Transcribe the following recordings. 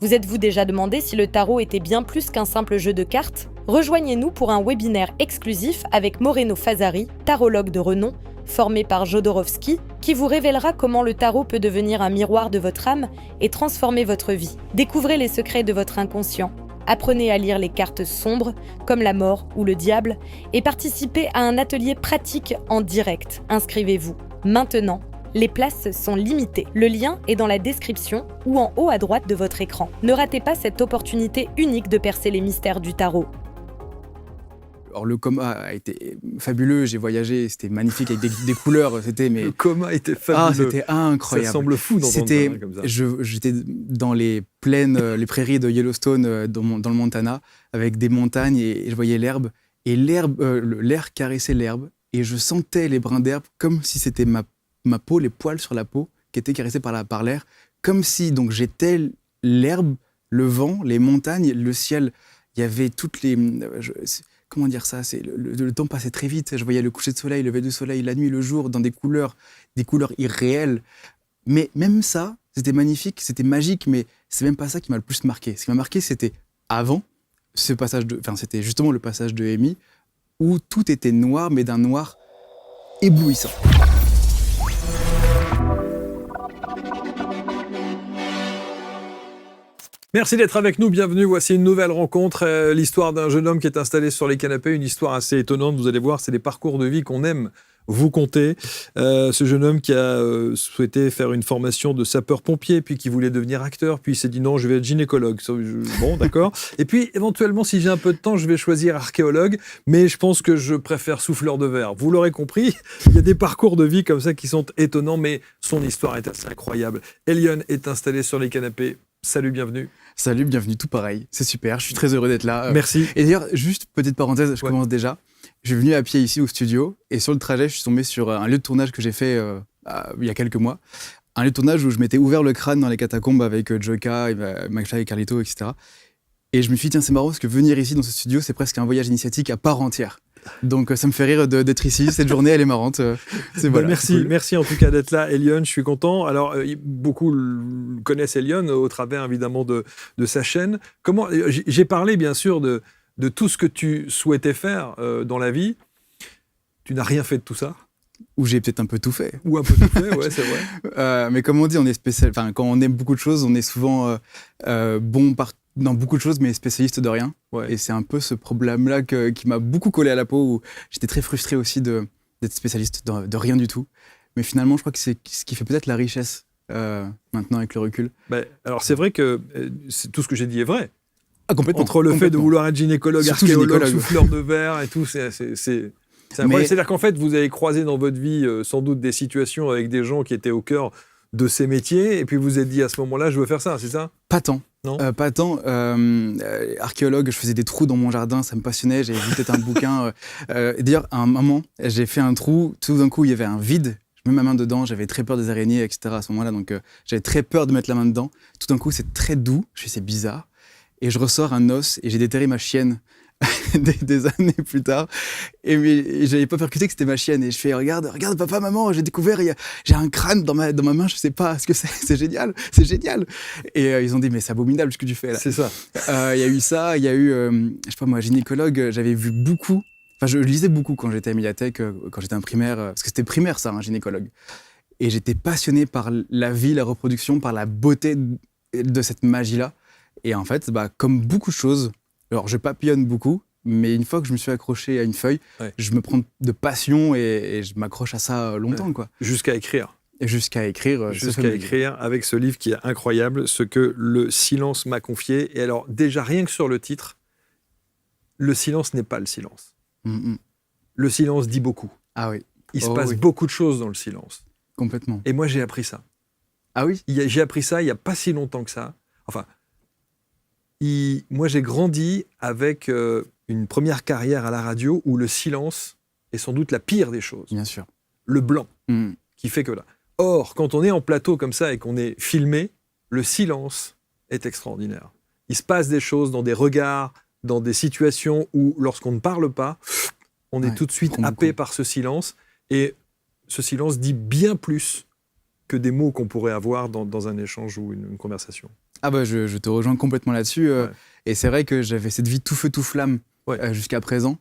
Vous êtes-vous déjà demandé si le tarot était bien plus qu'un simple jeu de cartes ? Rejoignez-nous pour un webinaire exclusif avec Moreno Fasari, tarologue de renom, formé par Jodorowsky, qui vous révélera comment le tarot peut devenir un miroir de votre âme et transformer votre vie. Découvrez les secrets de votre inconscient, apprenez à lire les cartes sombres, comme la mort ou le diable, et participez à un atelier pratique en direct. Inscrivez-vous maintenant. Les places sont limitées. Le lien est dans la description ou en haut à droite de votre écran. Ne ratez pas cette opportunité unique de percer les mystères du tarot. Alors, le coma a été fabuleux, j'ai voyagé, c'était magnifique avec des couleurs. Le coma était fabuleux. C'était incroyable. Ça semble fou d'entendre ça comme ça. J'étais dans les plaines, les prairies de Yellowstone, dans le Montana, avec des montagnes et je voyais l'herbe. Et l'air caressait l'herbe et je sentais les brins d'herbe comme si c'était ma peau, les poils sur la peau qui étaient caressés par l'air. Comme si donc j'étais l'herbe, le vent, les montagnes, le ciel. Il y avait toutes les... Comment dire ça, le temps passait très vite. Je voyais le coucher de soleil, le lever du soleil, la nuit, le jour, dans des couleurs irréelles. Mais même ça, c'était magnifique, c'était magique, mais c'est même pas ça qui m'a le plus marqué. Ce qui m'a marqué, c'était avant c'était justement le passage de Amy, où tout était noir, mais d'un noir éblouissant. Merci d'être avec nous, bienvenue. Voici une nouvelle rencontre, l'histoire d'un jeune homme qui est installé sur les canapés, une histoire assez étonnante, vous allez voir, c'est des parcours de vie qu'on aime vous conter. Ce jeune homme qui a souhaité faire une formation de sapeur-pompier, puis qui voulait devenir acteur, puis il s'est dit non, je vais être gynécologue. Bon, d'accord. Et puis, éventuellement, si j'ai un peu de temps, je vais choisir archéologue, mais je pense que je préfère souffleur de verre. Vous l'aurez compris, il y a des parcours de vie comme ça qui sont étonnants, mais son histoire est assez incroyable. Elion est installé sur les canapés. Salut, bienvenue. Salut, bienvenue, tout pareil. C'est super, je suis très heureux d'être là. Merci. Et d'ailleurs, juste petite parenthèse, je commence déjà. Je suis venu à pied ici au studio et sur le trajet, je suis tombé sur un lieu de tournage que j'ai fait il y a quelques mois. Un lieu de tournage où je m'étais ouvert le crâne dans les catacombes avec Joka, McFly et Carlito, etc. Et je me suis dit, tiens, c'est marrant parce que venir ici dans ce studio, c'est presque un voyage initiatique à part entière. Donc ça me fait rire d'être ici, cette journée elle est marrante. Voilà, merci en tout cas d'être là, Elion, je suis content. Alors beaucoup connaissent Elion au travers évidemment de sa chaîne. J'ai parlé bien sûr de tout ce que tu souhaitais faire dans la vie. Tu n'as rien fait de tout ça? Ou j'ai peut-être un peu tout fait. Ou un peu tout fait, ouais, c'est vrai. Mais comme on dit, on est spécial. Enfin, quand on aime beaucoup de choses, on est souvent bon dans beaucoup de choses, mais spécialiste de rien. Ouais. Et c'est un peu ce problème-là qui m'a beaucoup collé à la peau, où j'étais très frustré aussi d'être spécialiste de rien du tout. Mais finalement, je crois que c'est ce qui fait peut-être la richesse maintenant avec le recul. Alors c'est vrai que tout ce que j'ai dit est vrai. Ah, complètement. Entre le fait de vouloir être gynécologue, surtout archéologue, souffleur de verre et tout, c'est incroyable. C'est-à-dire qu'en fait, vous avez croisé dans votre vie sans doute des situations avec des gens qui étaient au cœur de ces métiers, et puis vous vous êtes dit à ce moment-là, je veux faire ça, c'est ça? Pas tant. Non. Pas tant. Archéologue, je faisais des trous dans mon jardin, ça me passionnait, j'avais vu peut-être un bouquin. D'ailleurs, à un moment, j'ai fait un trou, tout d'un coup, il y avait un vide. Je mets ma main dedans, j'avais très peur des araignées, etc. à ce moment-là, donc j'avais très peur de mettre la main dedans. Tout d'un coup, c'est très doux, je fais c'est bizarre. Et je ressors un os et j'ai déterré ma chienne des années plus tard. Et j'avais pas percuté que c'était ma chienne. Et je fais regarde papa, maman, j'ai découvert, j'ai un crâne dans ma main, je sais pas ce que c'est génial, c'est génial. Et ils ont dit mais c'est abominable ce que tu fais là. C'est ça. Il y a eu ça, il y a eu, je sais pas moi, gynécologue, j'avais vu beaucoup. Enfin, je lisais beaucoup quand j'étais à Médiathèque, quand j'étais en primaire, parce que c'était primaire ça, un gynécologue. Et j'étais passionné par la vie, la reproduction, par la beauté de cette magie-là. Et en fait, comme beaucoup de choses, alors je papillonne beaucoup, mais une fois que je me suis accroché à une feuille, je me prends de passion et je m'accroche à ça longtemps. Quoi. Jusqu'à écrire. Jusqu'à écrire avec ce livre qui est incroyable, ce que le silence m'a confié. Et alors, déjà, rien que sur le titre, le silence n'est pas le silence. Le silence dit beaucoup. Ah oui. Il se passe beaucoup de choses dans le silence. Complètement. Et moi, j'ai appris ça. Ah oui? J'ai appris ça il n'y a pas si longtemps que ça. Enfin, moi, j'ai grandi avec une première carrière à la radio où le silence est sans doute la pire des choses. Bien sûr. Le blanc, qui fait que là. Or, quand on est en plateau comme ça et qu'on est filmé, le silence est extraordinaire. Il se passe des choses dans des regards, dans des situations où, lorsqu'on ne parle pas, on est tout de suite happé par ce silence. Et ce silence dit bien plus que des mots qu'on pourrait avoir dans un échange ou une conversation. Ah bah je te rejoins complètement là-dessus. Et c'est vrai que j'avais cette vie tout feu tout flamme jusqu'à présent.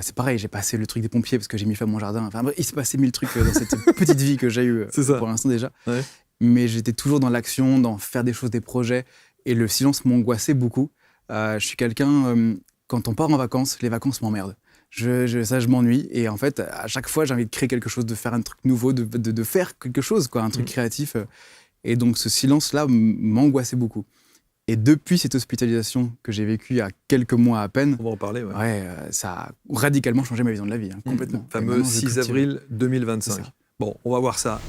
C'est pareil, j'ai passé le truc des pompiers parce que j'ai mis feu à mon jardin. Enfin bref, il s'est passé 1000 trucs dans cette petite vie que j'ai eue pour l'instant déjà. Ouais. Mais j'étais toujours dans l'action, dans faire des choses, des projets. Et le silence m'angoissait beaucoup. Je suis quelqu'un, quand on part en vacances, les vacances m'emmerdent. Je m'ennuie. Et en fait, à chaque fois, j'ai envie de créer quelque chose, de faire un truc nouveau, de faire quelque chose, quoi, un truc créatif. Et donc ce silence-là m'angoissait beaucoup. Et depuis cette hospitalisation que j'ai vécue il y a quelques mois à peine, on va en parler, ça a radicalement changé ma vision de la vie, complètement. Fameux 6 avril 2025. Bon, on va voir ça.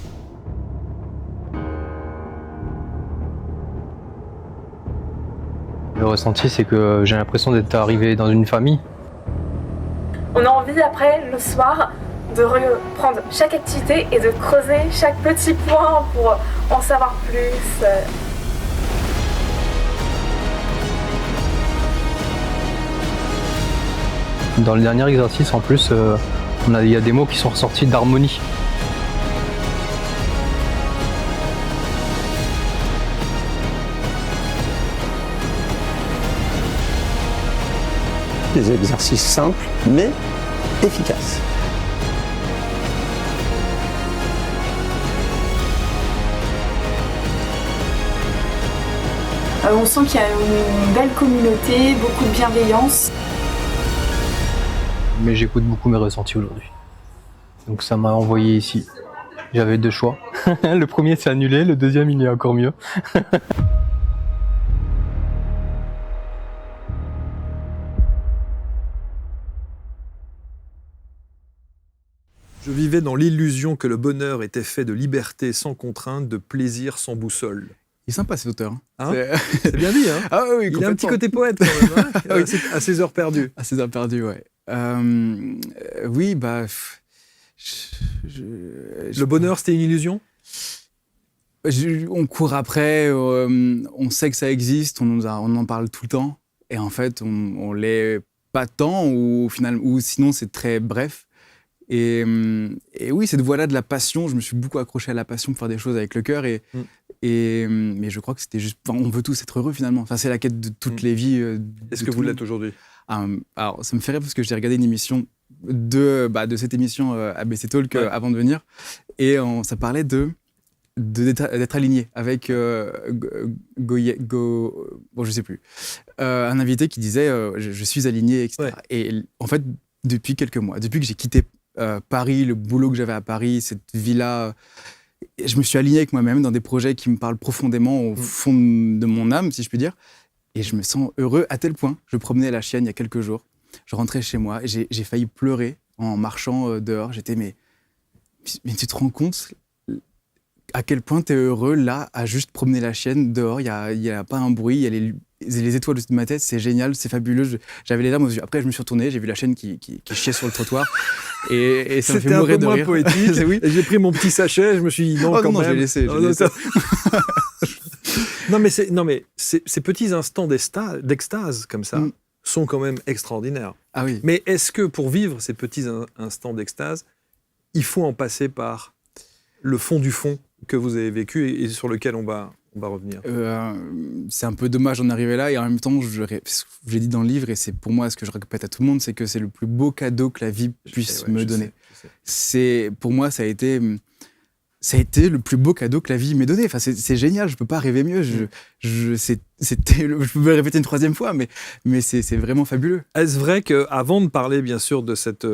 Le ressenti, c'est que j'ai l'impression d'être arrivé dans une famille. On a envie après, le soir, de reprendre chaque activité et de creuser chaque petit point pour en savoir plus. Dans le dernier exercice, en plus, il y a des mots qui sont ressortis d'harmonie. Des exercices simples, mais efficaces. On sent qu'il y a une belle communauté, beaucoup de bienveillance. Mais j'écoute beaucoup mes ressentis aujourd'hui. Donc ça m'a envoyé ici. J'avais 2 choix. Le premier s'est annulé, le deuxième il est encore mieux. Je vivais dans l'illusion que le bonheur était fait de liberté sans contrainte, de plaisir sans boussole. Il est sympa cet auteur. C'est bien dit, hein. Ah oui, il a un petit côté poète quand même, hein. À ses heures perdues. À ses heures perdues, ouais. Oui, bah... Le bonheur, c'était une illusion ? On court après, on sait que ça existe, on en parle tout le temps. Et en fait, on l'est pas tant, ou sinon c'est très bref. Et oui, cette voie-là de la passion, je me suis beaucoup accroché à la passion pour faire des choses avec le cœur. Mais je crois que c'était juste... on veut tous être heureux finalement. Enfin, c'est la quête de toutes les vies. Est-ce que vous l'êtes aujourd'hui ? Alors, ça me fait rire parce que j'ai regardé une émission de cette émission ABC Talk avant de venir. Et ça parlait d'être aligné avec je sais plus. Un invité qui disait je suis aligné, etc. Ouais. Et en fait, depuis quelques mois, depuis que j'ai quitté Paris, le boulot que j'avais à Paris, cette vie-là, je me suis aligné avec moi-même dans des projets qui me parlent profondément au fond de mon âme, si je puis dire. Et je me sens heureux à tel point. Je promenais la chienne il y a quelques jours. Je rentrais chez moi et j'ai failli pleurer en marchant dehors. J'étais, mais tu te rends compte à quel point tu es heureux là à juste promener la chienne dehors. Il n'y a pas un bruit, il y a les étoiles au-dessus de ma tête. C'est génial, c'est fabuleux. J'avais les larmes aux yeux. Après, je me suis retourné, j'ai vu la chienne qui chiait sur le trottoir. Et ça me fait mourir de rire. C'était un peu moins poétique. Oui. Et j'ai pris mon petit sachet, je me suis dit non, quand même. Je l'ai laissé. Non, mais ces petits instants d'extase comme ça sont quand même extraordinaires. Ah oui. Mais est-ce que pour vivre ces petits instants d'extase, il faut en passer par le fond du fond que vous avez vécu et sur lequel on va revenir? C'est un peu dommage d'en arriver là, et en même temps, j'ai dit dans le livre, et c'est pour moi ce que je répète à tout le monde, c'est que c'est le plus beau cadeau que la vie puisse me donner. Pour moi, ça a été le plus beau cadeau que la vie m'ait donné. Enfin, c'est génial, je peux pas rêver mieux. Je peux me répéter une 3e fois, mais c'est vraiment fabuleux. Est-ce vrai qu'avant de parler, bien sûr, de cette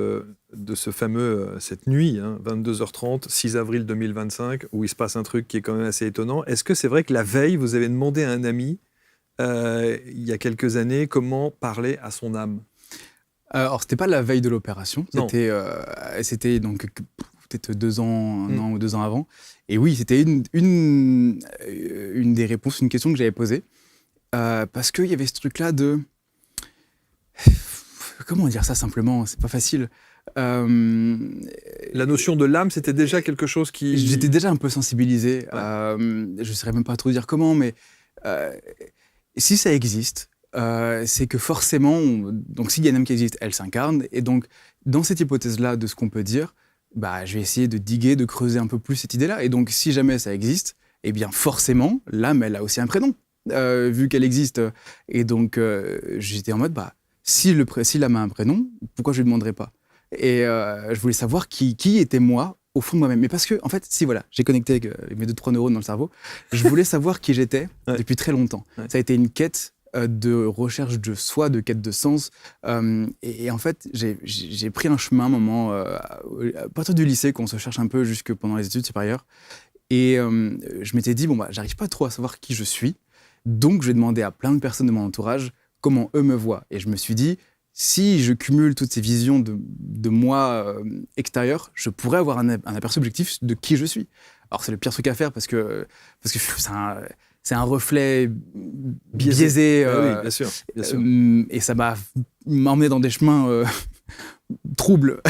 nuit, 22h30, 6 avril 2025, où il se passe un truc qui est quand même assez étonnant, est-ce que c'est vrai que la veille, vous avez demandé à un ami, il y a quelques années, comment parler à son âme ? Alors, c'était pas la veille de l'opération, c'était donc... peut-être 2 ans, un an ou 2 ans avant. Et oui, c'était une des réponses, une question que j'avais posée. Parce qu'il y avait ce truc-là de... Comment dire ça simplement ? C'est pas facile. La notion de l'âme, c'était déjà quelque chose qui... J'étais déjà un peu sensibilisé. Ouais. Je ne saurais même pas trop dire comment, mais si ça existe, c'est que forcément... Donc s'il y a une âme qui existe, elle s'incarne. Et donc, dans cette hypothèse-là de ce qu'on peut dire, je vais essayer de diguer, de creuser un peu plus cette idée-là. Et donc, si jamais ça existe, eh bien, forcément, l'âme, elle a aussi un prénom. vu qu'elle existe. Et donc, j'étais en mode, si l'âme a un prénom, pourquoi je lui demanderais pas? Et je voulais savoir qui était moi au fond de moi-même. Mais parce que, en fait, j'ai connecté avec mes 2-3 neurones dans le cerveau, je voulais savoir qui j'étais depuis très longtemps. Ouais. Ça a été une quête de recherche de soi, de quête de sens. Et en fait, j'ai pris un chemin, un moment, à partir du lycée, qu'on se cherche un peu jusque pendant les études supérieures. Et je m'étais dit, j'arrive pas trop à savoir qui je suis. Donc, je vais demander à plein de personnes de mon entourage comment eux me voient. Et je me suis dit, si je cumule toutes ces visions de moi extérieur, je pourrais avoir un aperçu objectif de qui je suis. Alors, c'est le pire truc à faire parce que c'est un reflet biaisé. Oui, bien sûr. Et ça m'a emmené dans des chemins troubles.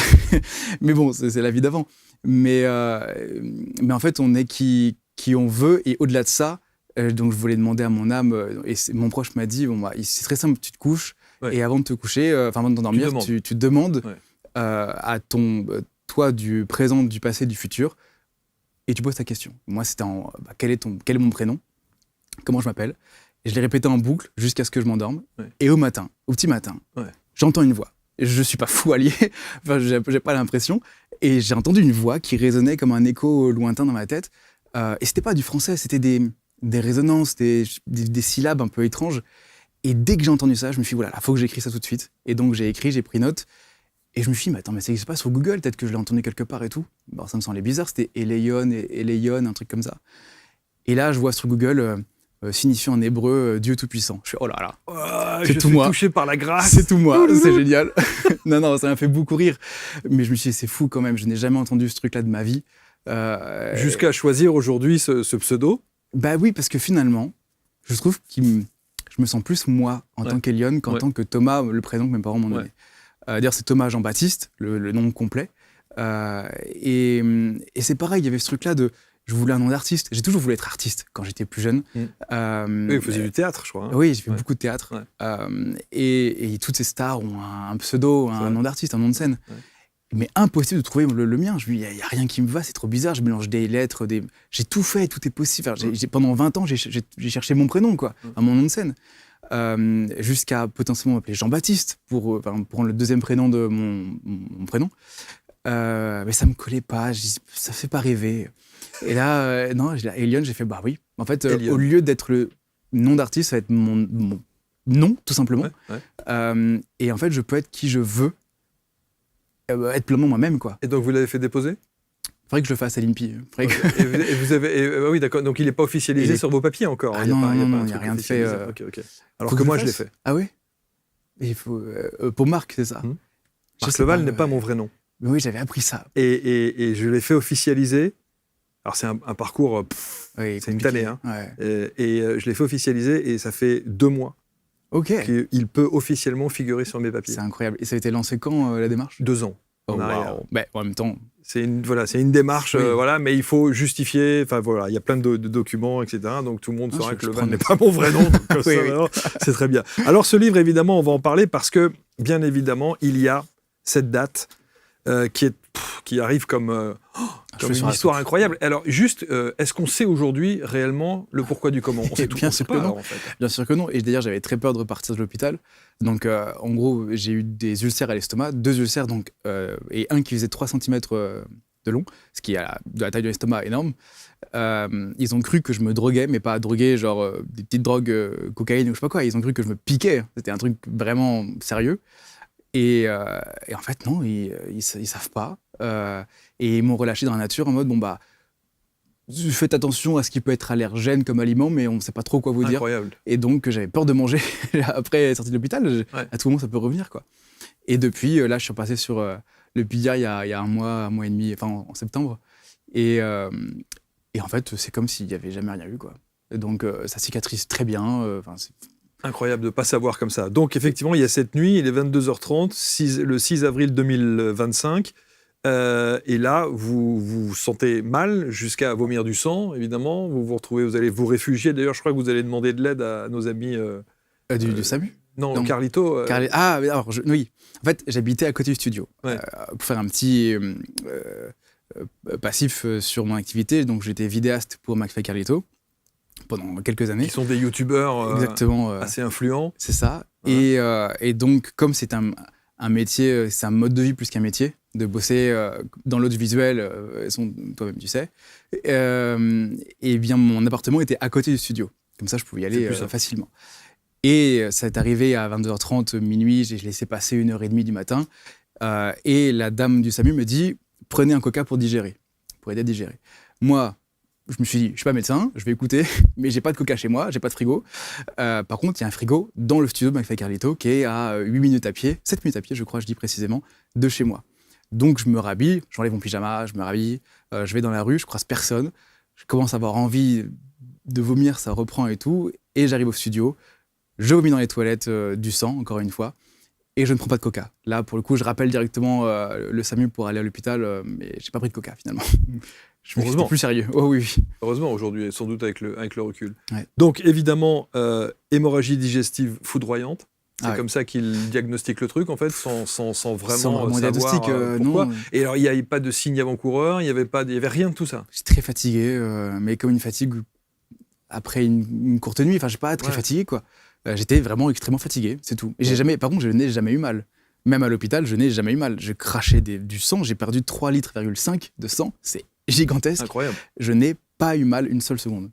Mais bon, c'est la vie d'avant. Mais en fait, on est qui on veut. Et au-delà de ça, donc je voulais demander à mon âme, et mon proche m'a dit, c'est très simple, tu te couches, et avant de te coucher, avant de t'endormir, tu demandes à ton toi du présent, du passé, du futur, et tu poses ta question. Moi, c'était quel est mon prénom? Comment je m'appelle? Et je l'ai répété en boucle jusqu'à ce que je m'endorme. Ouais. Et au petit matin, j'entends une voix. Je suis pas fou allié, enfin, j'ai pas l'impression. Et j'ai entendu une voix qui résonnait comme un écho lointain dans ma tête. Et c'était pas du français, c'était des résonances, des syllabes un peu étranges. Et dès que j'ai entendu ça, je me suis dit, voilà, faut que j'écris ça tout de suite. Et donc j'ai écrit, j'ai pris note. Et je me suis dit, mais attends, mais ça n'existe pas sur Google, peut-être que je l'ai entendu quelque part et tout. Alors ça me semblait bizarre, c'était Elion, un truc comme ça. Et là, je vois sur Google, signifiant en hébreu Dieu Tout-Puissant. Je fais, oh là là, c'est tout moi. Touché par la grâce. C'est tout moi, c'est génial. non, ça m'a fait beaucoup rire. Mais je me suis dit, c'est fou quand même, je n'ai jamais entendu ce truc-là de ma vie. Jusqu'à choisir aujourd'hui ce pseudo. Bah oui, parce que finalement, je trouve que je me sens plus moi en tant qu'Elion qu'en tant que Thomas, le prénom que mes parents m'ont donné. D'ailleurs, c'est Thomas Jean-Baptiste, le nom complet. Et c'est pareil, il y avait ce truc-là de... Je voulais un nom d'artiste. J'ai toujours voulu être artiste quand j'étais plus jeune. Oui, vous faisiez du théâtre, je crois. Hein. Oui, j'ai fait beaucoup de théâtre. Et toutes ces stars ont un pseudo, un nom d'artiste, un nom de scène. Mais impossible de trouver le mien. Je me dis, il n'y a rien qui me va, c'est trop bizarre. Je mélange des lettres, j'ai tout fait, tout est possible. Enfin, pendant 20 ans, j'ai cherché mon prénom, quoi, mon nom de scène. Jusqu'à potentiellement m'appeler Jean-Baptiste pour prendre le deuxième prénom de mon prénom. Mais ça me collait pas, ça fait pas rêver. Et là, non, Elion, j'ai fait, oui. En fait, au lieu d'être le nom d'artiste, ça va être mon nom, tout simplement. Et en fait, je peux être qui je veux, être pleinement moi-même, quoi. Et donc, vous l'avez fait déposer? Il faudrait que je le fasse à l'INPI. Et vous avez... oui, d'accord. Donc, il n'est pas officialisé sur vos papiers encore. Non, il n'y a rien de fait. Alors que moi, je l'ai fait. Ah oui? Il faut, pour Marc, c'est ça. Marc Leval n'est pas mon vrai nom. Mais oui, j'avais appris ça. Et je l'ai fait officialiser. Alors, c'est un parcours, c'est une tannée. Hein. Et je l'ai fait officialiser et ça fait 2 mois qu'il peut officiellement figurer sur mes papiers. C'est incroyable. Et ça a été lancé quand, la démarche? 2 ans. Oh, wow. En même temps... C'est une démarche, mais il faut justifier. Enfin, voilà, il y a plein de documents, etc. Donc, tout le monde saura que Leval n'est pas mon vrai nom. Donc, c'est très bien. Alors, ce livre, évidemment, on va en parler parce que, bien évidemment, il y a cette date qui arrive comme une histoire incroyable. Alors, juste, est-ce qu'on sait aujourd'hui réellement le pourquoi du comment? On sait tout. Bien sûr que non. Bien sûr que non. Et d'ailleurs, j'avais très peur de repartir de l'hôpital. Donc, en gros, j'ai eu des ulcères à l'estomac, 2 ulcères, et un qui faisait 3 cm de long, ce qui est de la taille de l'estomac énorme. Ils ont cru que je me droguais, mais pas droguer, genre des petites drogues, cocaïne ou je sais pas quoi. Ils ont cru que je me piquais. C'était un truc vraiment sérieux. Et en fait, non, ils savent pas. Et ils m'ont relâché dans la nature en mode, faites attention à ce qui peut être allergène comme aliment, mais on ne sait pas trop quoi vous dire. Incroyable. Et donc, j'avais peur de manger. Après être sorti de l'hôpital, à tout moment, ça peut revenir, quoi. Et depuis, là, je suis repassé sur le Pidia il y a un mois et demi, enfin en septembre. Et en fait, c'est comme s'il n'y avait jamais rien eu, quoi. Et donc, ça cicatrise très bien. Incroyable de ne pas savoir comme ça. Donc, effectivement, il y a cette nuit, il est 22h30, le 6 avril 2025. Et là, vous vous sentez mal jusqu'à vomir du sang, évidemment. Vous vous retrouvez, vous allez vous réfugier. D'ailleurs, je crois que vous allez demander de l'aide à nos amis... du SAMU? Non, Carlito. Oui. En fait, j'habitais à côté du studio. Pour faire un petit passif sur mon activité. Donc, j'étais vidéaste pour McFly Carlito. pendant quelques années. Qui sont des youtubeurs Exactement, assez influents. c'est ça. Ouais. Et donc, comme c'est un métier, c'est un mode de vie plus qu'un métier, de bosser dans l'audiovisuel, toi-même tu sais, et bien mon appartement était à côté du studio. Comme ça, je pouvais y aller facilement. Et ça est arrivé à 22h30, minuit, j'ai laissé passer 1h30 du matin. Et la dame du SAMU me dit « Prenez un coca pour digérer, pour aider à digérer ». Moi, je me suis dit « Je suis pas médecin, je vais écouter, mais j'ai pas de coca chez moi, j'ai pas de frigo ». Par contre, il y a un frigo dans le studio de McFly et Carlito qui est à 8 minutes à pied, 7 minutes à pied, je crois, je dis précisément, de chez moi. Donc, je me rhabille, j'enlève mon pyjama, je me rhabille, je vais dans la rue, je croise personne, je commence à avoir envie de vomir, ça reprend et tout, et j'arrive au studio. Je vomis dans les toilettes du sang, encore une fois, et je ne prends pas de coca. Là, pour le coup, je rappelle directement le SAMU pour aller à l'hôpital, mais j'ai pas pris de coca, finalement. Je me suis plus sérieux. Oh oui, oui. Heureusement, aujourd'hui, sans doute avec le recul. Ouais. Donc, évidemment, hémorragie digestive foudroyante. C'est ouais. comme ça qu'il diagnostique le truc, en fait, sans vraiment Sans diagnostic, pourquoi. non. Et alors, il n'y avait pas de signe avant-coureur, il n'y avait rien de tout ça. J'étais très fatigué, mais comme une fatigue après une courte nuit. Enfin, je suis pas très fatigué, quoi. J'étais vraiment extrêmement fatigué, c'est tout. Et par contre, je n'ai jamais eu mal. Même à l'hôpital, je n'ai jamais eu mal. Je crachais du sang, j'ai perdu 3,5 litres de sang. C'est gigantesque. Incroyable. Je n'ai pas eu mal une seule seconde.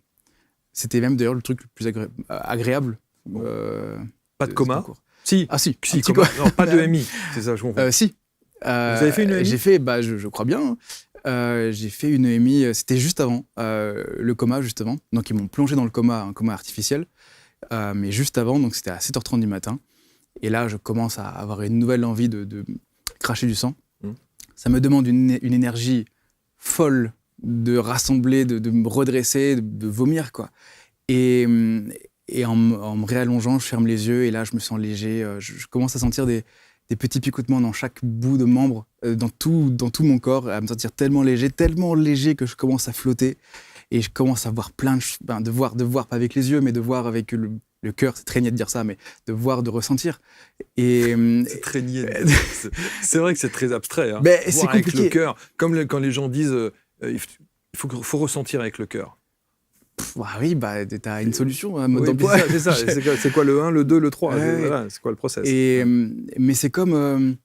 C'était même d'ailleurs le truc le plus agréable. Pas de coma. Si. Ah si. Coma. Non, pas de EMI, c'est ça, je comprends. Si. Vous avez fait une EMI ? J'ai fait, je crois bien. J'ai fait une EMI, c'était juste avant le coma, justement. Donc ils m'ont plongé dans le coma, un coma artificiel. Mais juste avant, donc c'était à 7h30 du matin. Et là, je commence à avoir une nouvelle envie de cracher du sang. Ça me demande une énergie folle de rassembler, de me redresser, de vomir, quoi. Et en me réallongeant, je ferme les yeux et là, je me sens léger. Je commence à sentir des petits picotements dans chaque bout de membre, dans tout mon corps, à me sentir tellement léger que je commence à flotter. Et je commence à voir plein de voir pas avec les yeux, mais de voir avec le cœur. C'est très niais de dire ça, mais de voir, de ressentir. Et c'est très niais. C'est vrai que c'est très abstrait. Hein. Mais c'est compliqué. Avec le cœur, comme quand les gens disent il faut ressentir avec le cœur. Oui, t'as une solution, un mode oui, d'emploi. C'est ça. C'est quoi le 1, le 2, le 3 voilà, c'est quoi le process. Mais c'est comme,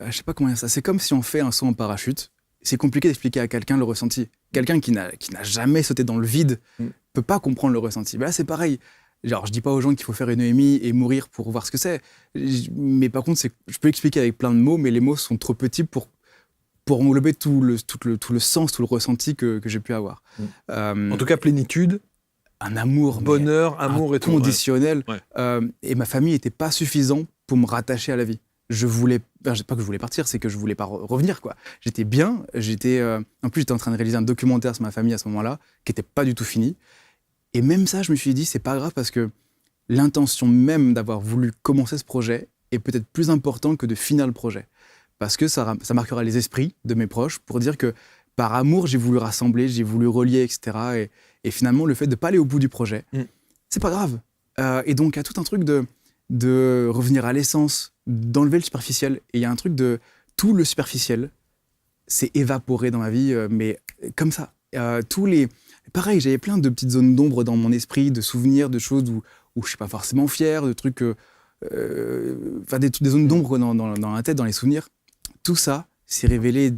je sais pas comment dire ça, c'est comme si on fait un saut en parachute. C'est compliqué d'expliquer à quelqu'un le ressenti. Quelqu'un qui n'a jamais sauté dans le vide peut pas comprendre le ressenti. Là, c'est pareil. Genre, je dis pas aux gens qu'il faut faire une EMI et mourir pour voir ce que c'est. Mais par contre, je peux expliquer avec plein de mots, mais les mots sont trop petits pour englober tout le sens, tout le ressenti que j'ai pu avoir. En tout cas, plénitude. Un amour. Bonheur, amour et tout. Conditionnel. Ouais. Et ma famille n'était pas suffisant pour me rattacher à la vie. Pas que je voulais partir, c'est que je voulais pas revenir, quoi. J'étais bien, en plus j'étais en train de réaliser un documentaire sur ma famille à ce moment-là, qui était pas du tout fini. Et même ça, je me suis dit, c'est pas grave parce que l'intention même d'avoir voulu commencer ce projet est peut-être plus important que de finir le projet. Parce que ça marquera les esprits de mes proches pour dire que par amour, j'ai voulu rassembler, j'ai voulu relier, etc. Et finalement, le fait de pas aller au bout du projet, c'est pas grave. Et donc, il y a tout un truc de revenir à l'essence, d'enlever le superficiel. Et il y a un truc de tout le superficiel s'est évaporé dans ma vie, mais comme ça. Pareil, j'avais plein de petites zones d'ombre dans mon esprit, de souvenirs, de choses où je suis pas forcément fier, de trucs, des zones d'ombre dans la tête, dans les souvenirs. Tout ça s'est révélé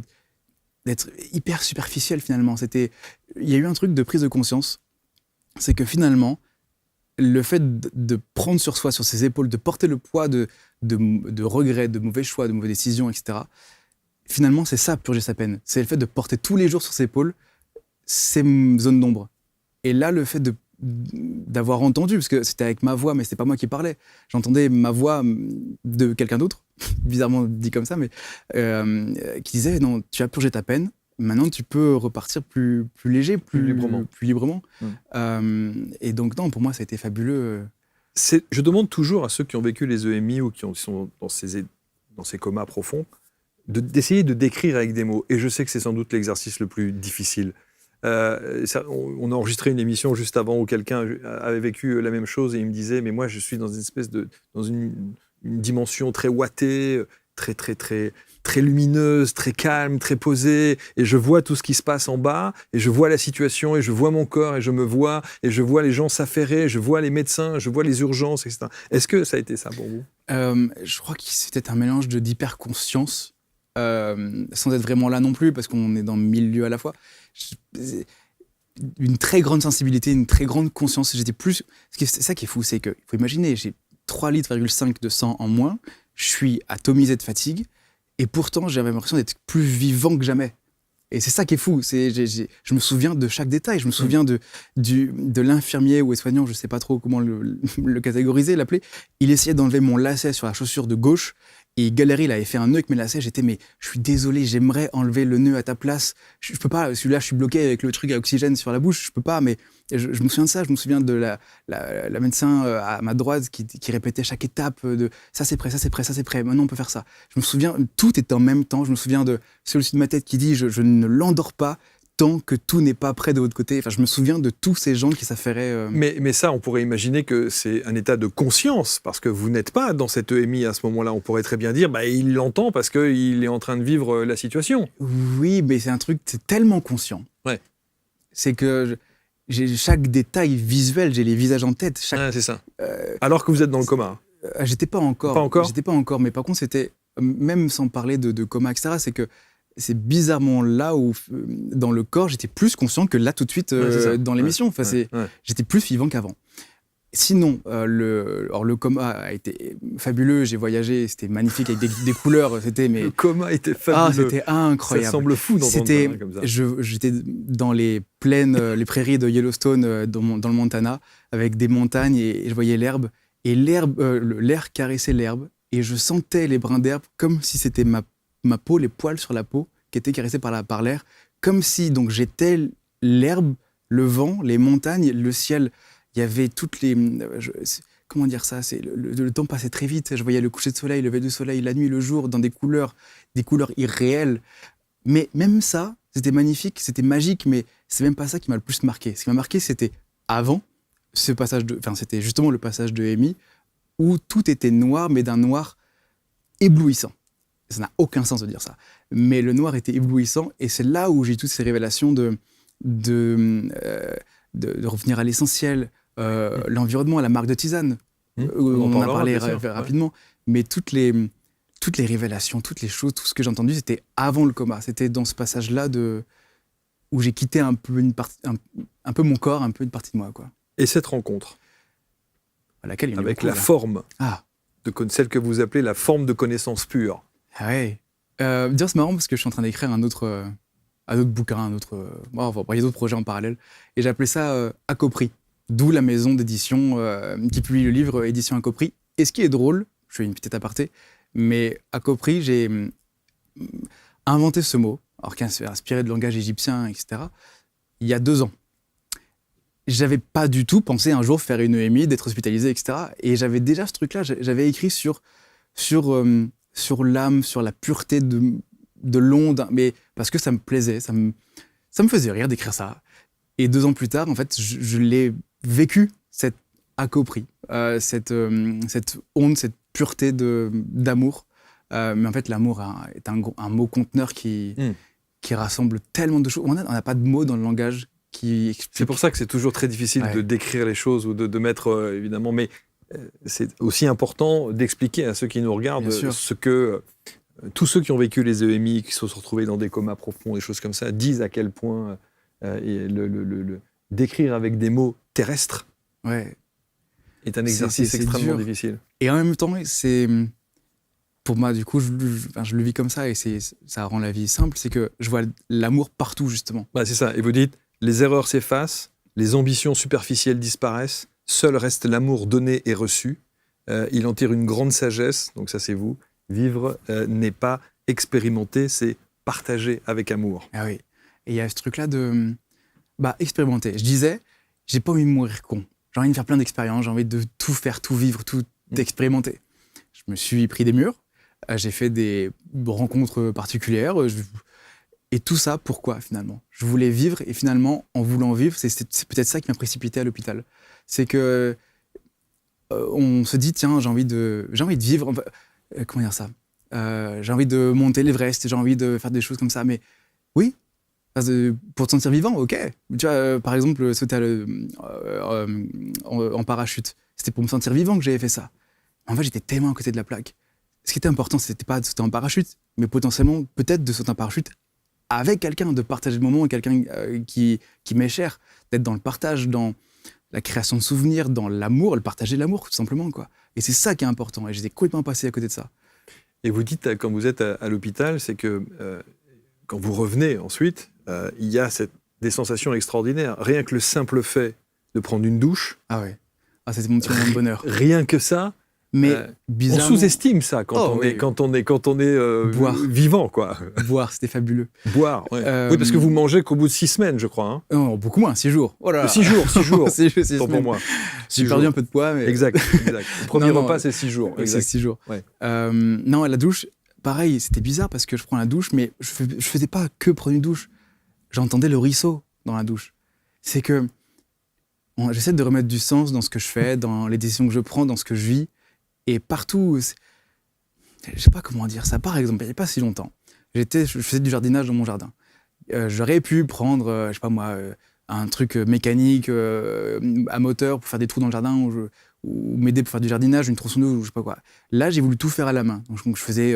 d'être hyper superficiel finalement. Il y a eu un truc de prise de conscience, c'est que finalement, le fait de prendre sur soi, sur ses épaules, de porter le poids de regrets, de mauvais choix, de mauvaises décisions, etc., finalement, c'est ça, purger sa peine. C'est le fait de porter tous les jours sur ses épaules ces zones d'ombre. Et là, le fait d'avoir entendu, parce que c'était avec ma voix, mais c'était pas moi qui parlais, j'entendais ma voix de quelqu'un d'autre, bizarrement dit comme ça, mais qui disait « Non, tu as purgé ta peine, maintenant tu peux repartir plus léger, plus librement. Et donc, non, pour moi, ça a été fabuleux. Je demande toujours à ceux qui ont vécu les EMI ou qui sont dans ces comas profonds d'essayer de décrire avec des mots. Et je sais que c'est sans doute l'exercice le plus difficile. On a enregistré une émission juste avant où quelqu'un avait vécu la même chose et il me disait « Mais moi, je suis dans une espèce dans une dimension très wattée. » très lumineuse, très calme, très posée, et je vois tout ce qui se passe en bas, et je vois la situation, et je vois mon corps, et je me vois, et je vois les gens s'affairer, je vois les médecins, je vois les urgences, etc. Est-ce que ça a été ça pour vous? Je crois que c'était un mélange d'hyper-conscience, sans être vraiment là non plus, parce qu'on est dans 1000 lieux à la fois. Une très grande sensibilité, une très grande conscience. C'est ça qui est fou, c'est qu'il faut imaginer, j'ai 3,5 litres de sang en moins, je suis atomisé de fatigue, et pourtant j'avais l'impression d'être plus vivant que jamais. Et c'est ça qui est fou. Je me souviens de chaque détail. Je me souviens de l'infirmier ou soignant, je ne sais pas trop comment le catégoriser, l'appeler. Il essayait d'enlever mon lacet sur la chaussure de gauche. Et il galérait, il avait fait un nœud avec mes lacets. Mais je suis désolé, j'aimerais enlever le nœud à ta place. Je peux pas, celui-là, je suis bloqué avec le truc à oxygène sur la bouche. Je peux pas, mais je me souviens de ça. Je me souviens de la médecin à ma droite qui répétait chaque étape de ça c'est prêt, ça c'est prêt, ça c'est prêt. Maintenant on peut faire ça. Je me souviens, tout était en même temps. Je me souviens de celui-ci de ma tête qui dit je ne l'endors pas tant que tout n'est pas prêt de votre côté. Enfin, je me souviens de tous ces gens qui s'affairaient. Mais ça, on pourrait imaginer que c'est un état de conscience, parce que vous n'êtes pas dans cette EMI à ce moment-là. On pourrait très bien dire, il l'entend parce qu'il est en train de vivre la situation. Oui, mais c'est un truc, c'est tellement conscient. Ouais. C'est que j'ai chaque détail visuel, j'ai les visages en tête. C'est ça. Alors que vous êtes dans le coma. J'étais pas encore. Pas encore. J'étais pas encore, mais par contre, c'était, même sans parler de coma, etc., c'est que c'est bizarrement là où, dans le corps, j'étais plus conscient que là, tout de suite, dans l'émission. Enfin, j'étais plus vivant qu'avant. Sinon, le coma a été fabuleux. J'ai voyagé, c'était magnifique avec des couleurs. Le coma était fabuleux. C'était incroyable. Ça semble fou d'entendre ça comme ça. J'étais dans les plaines, les prairies de Yellowstone, dans le Montana, avec des montagnes, et je voyais l'herbe. Et l'air caressait l'herbe, et je sentais les brins d'herbe comme si c'était ma peau, les poils sur la peau qui étaient caressés par l'air, comme si donc j'étais l'herbe, le vent, les montagnes, le ciel. Il y avait toutes les... comment dire ça, le temps passait très vite. Je voyais le coucher de soleil, le lever du soleil, la nuit, le jour, dans des couleurs irréelles. Mais même ça, c'était magnifique, c'était magique, mais c'est même pas ça qui m'a le plus marqué. Ce qui m'a marqué, c'était avant c'était justement le passage de Amy, où tout était noir, mais d'un noir éblouissant. Ça n'a aucun sens de dire ça. Mais le noir était éblouissant, et c'est là où j'ai eu toutes ces révélations de revenir à l'essentiel, l'environnement, la marque de tisane. On en a parlé rapidement. Mais toutes les révélations, toutes les choses, tout ce que j'ai entendu, c'était avant le coma. C'était dans ce passage-là où j'ai quitté un peu mon corps, un peu une partie de moi, quoi. Et cette rencontre avec la forme, celle que vous appelez la forme de connaissance pure. Ah ouais. Dire c'est marrant parce que je suis en train d'écrire un autre bouquin, il y a d'autres projets en parallèle, et j'ai appelé ça Acopri, d'où la maison d'édition qui publie le livre, édition Acopri. Et ce qui est drôle, je fais une petite aparté, mais Acopri, j'ai inventé ce mot, alors qu'il est inspiré de langage égyptien, etc., il y a 2 ans. J'avais pas du tout pensé un jour faire une EMI, d'être hospitalisé, etc. Et j'avais déjà ce truc-là, j'avais écrit sur l'âme, sur la pureté de l'onde, mais parce que ça me plaisait, ça me faisait rire d'écrire ça. Et 2 ans plus tard, en fait, je l'ai vécu, cette Acopri, cette onde, cette pureté d'amour. Mais en fait, l'amour est un mot conteneur qui rassemble tellement de choses. On n'a pas de mots dans le langage qui explique. C'est pour ça que c'est toujours très difficile de décrire les choses ou de mettre, évidemment, mais c'est aussi important d'expliquer à ceux qui nous regardent ce que tous ceux qui ont vécu les EMI, qui se sont retrouvés dans des comas profonds, des choses comme ça, disent à quel point le décrire avec des mots terrestres est un exercice extrêmement difficile. Et en même temps, c'est... Pour moi, du coup, je le vis comme ça, et ça rend la vie simple, c'est que je vois l'amour partout, justement. C'est ça. Et vous dites, les erreurs s'effacent, les ambitions superficielles disparaissent, seul reste l'amour donné et reçu. Il en tire une grande sagesse, donc ça c'est vous. Vivre n'est pas expérimenter, c'est partager avec amour. Ah oui. Et il y a ce truc-là de expérimenter. Je disais, j'ai pas envie de mourir con. J'ai envie de faire plein d'expériences, j'ai envie de tout faire, tout vivre, tout expérimenter. Je me suis pris des murs, j'ai fait des rencontres particulières, et tout ça, pourquoi finalement ? Je voulais vivre, et finalement, en voulant vivre, c'est peut-être ça qui m'a précipité à l'hôpital. C'est que on se dit, tiens, j'ai envie de vivre. Comment dire ça ? j'ai envie de monter l'Everest, j'ai envie de faire des choses comme ça. Mais oui, pour te sentir vivant, ok. Tu vois, par exemple, sauter en parachute, c'était pour me sentir vivant que j'avais fait ça. En fait, j'étais tellement à côté de la plaque. Ce qui était important, c'était pas de sauter en parachute, mais potentiellement, peut-être de sauter en parachute avec quelqu'un, de partager le moment avec quelqu'un qui m'est cher, d'être dans le partage, dans la création de souvenirs, dans l'amour, le partager l'amour, tout simplement, quoi. Et c'est ça qui est important. Et j'étais complètement passé à côté de ça. Et vous dites, quand vous êtes à l'hôpital, c'est que quand vous revenez ensuite, il y a des sensations extraordinaires. Rien que le simple fait de prendre une douche. Ah ouais. Ah, c'était mon petit moment de bonheur. Rien que ça. Mais on bizarrement, sous-estime ça quand on est vivant, quoi. boire, c'était fabuleux. Boire, ouais. Oui, parce que vous mangez qu'au bout de 6 semaines, je crois. Hein. Non, beaucoup moins, 6 jours. Oh là là. 6 jours. 6 jours. Tant pour moi. J'ai perdu un peu de poids, mais... Exact. Le premier repas, c'est 6 jours. C'est 6 jours. Ouais. Non, la douche, pareil, c'était bizarre parce que je prends la douche, mais je faisais pas que prendre une douche. J'entendais le ruisseau dans la douche. C'est que j'essaie de remettre du sens dans ce que je fais, dans les décisions que je prends, dans ce que je vis. Et partout, je sais pas comment dire ça. Par exemple, il n'y a pas si longtemps, je faisais du jardinage dans mon jardin. J'aurais pu prendre, je sais pas moi, un truc mécanique à moteur pour faire des trous dans le jardin ou m'aider pour faire du jardinage, une tronçonneuse ou je sais pas quoi. Là, j'ai voulu tout faire à la main. Donc je faisais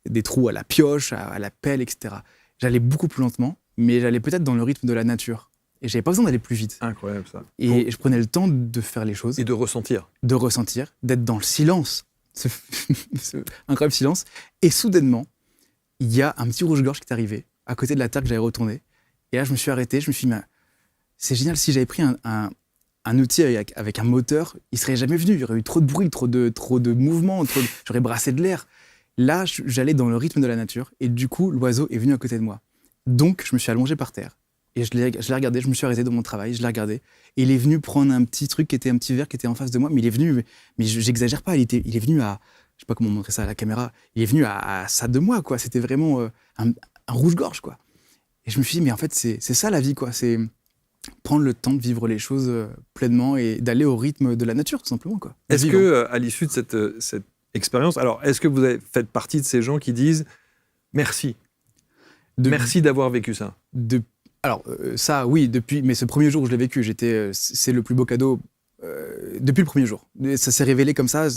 des trous à la pioche, à la pelle, etc. J'allais beaucoup plus lentement, mais j'allais peut-être dans le rythme de la nature. Et j'avais pas besoin d'aller plus vite. Incroyable ça. Et je prenais le temps de faire les choses. Et de ressentir. De ressentir, d'être dans le silence. Ce incroyable silence. Et soudainement, il y a un petit rouge-gorge qui est arrivé à côté de la terre que j'avais retourné. Et là, je me suis arrêté. Je me suis dit, c'est génial, si j'avais pris un outil avec un moteur, il serait jamais venu. Il y aurait eu trop de bruit, trop de mouvements, j'aurais brassé de l'air. Là, j'allais dans le rythme de la nature. Et du coup, l'oiseau est venu à côté de moi. Donc, je me suis allongé par terre. Et je l'ai regardé, je me suis arrêté dans mon travail, je l'ai regardé. Et il est venu prendre un petit truc un petit verre qui était en face de moi. Mais il est venu, mais j'exagère pas, il est venu à, je sais pas comment montrer ça à la caméra, il est venu à ça de moi, quoi. C'était vraiment un rouge-gorge, quoi. Et je me suis dit, mais en fait, c'est ça la vie, quoi. C'est prendre le temps de vivre les choses pleinement et d'aller au rythme de la nature, tout simplement, quoi. Est-ce que, à l'issue de cette expérience, alors, est-ce que vous faites partie de ces gens qui disent merci? Merci d'avoir vécu ça. Alors, ça, oui, mais ce premier jour où je l'ai vécu, c'est le plus beau cadeau depuis le premier jour. Ça s'est révélé comme ça,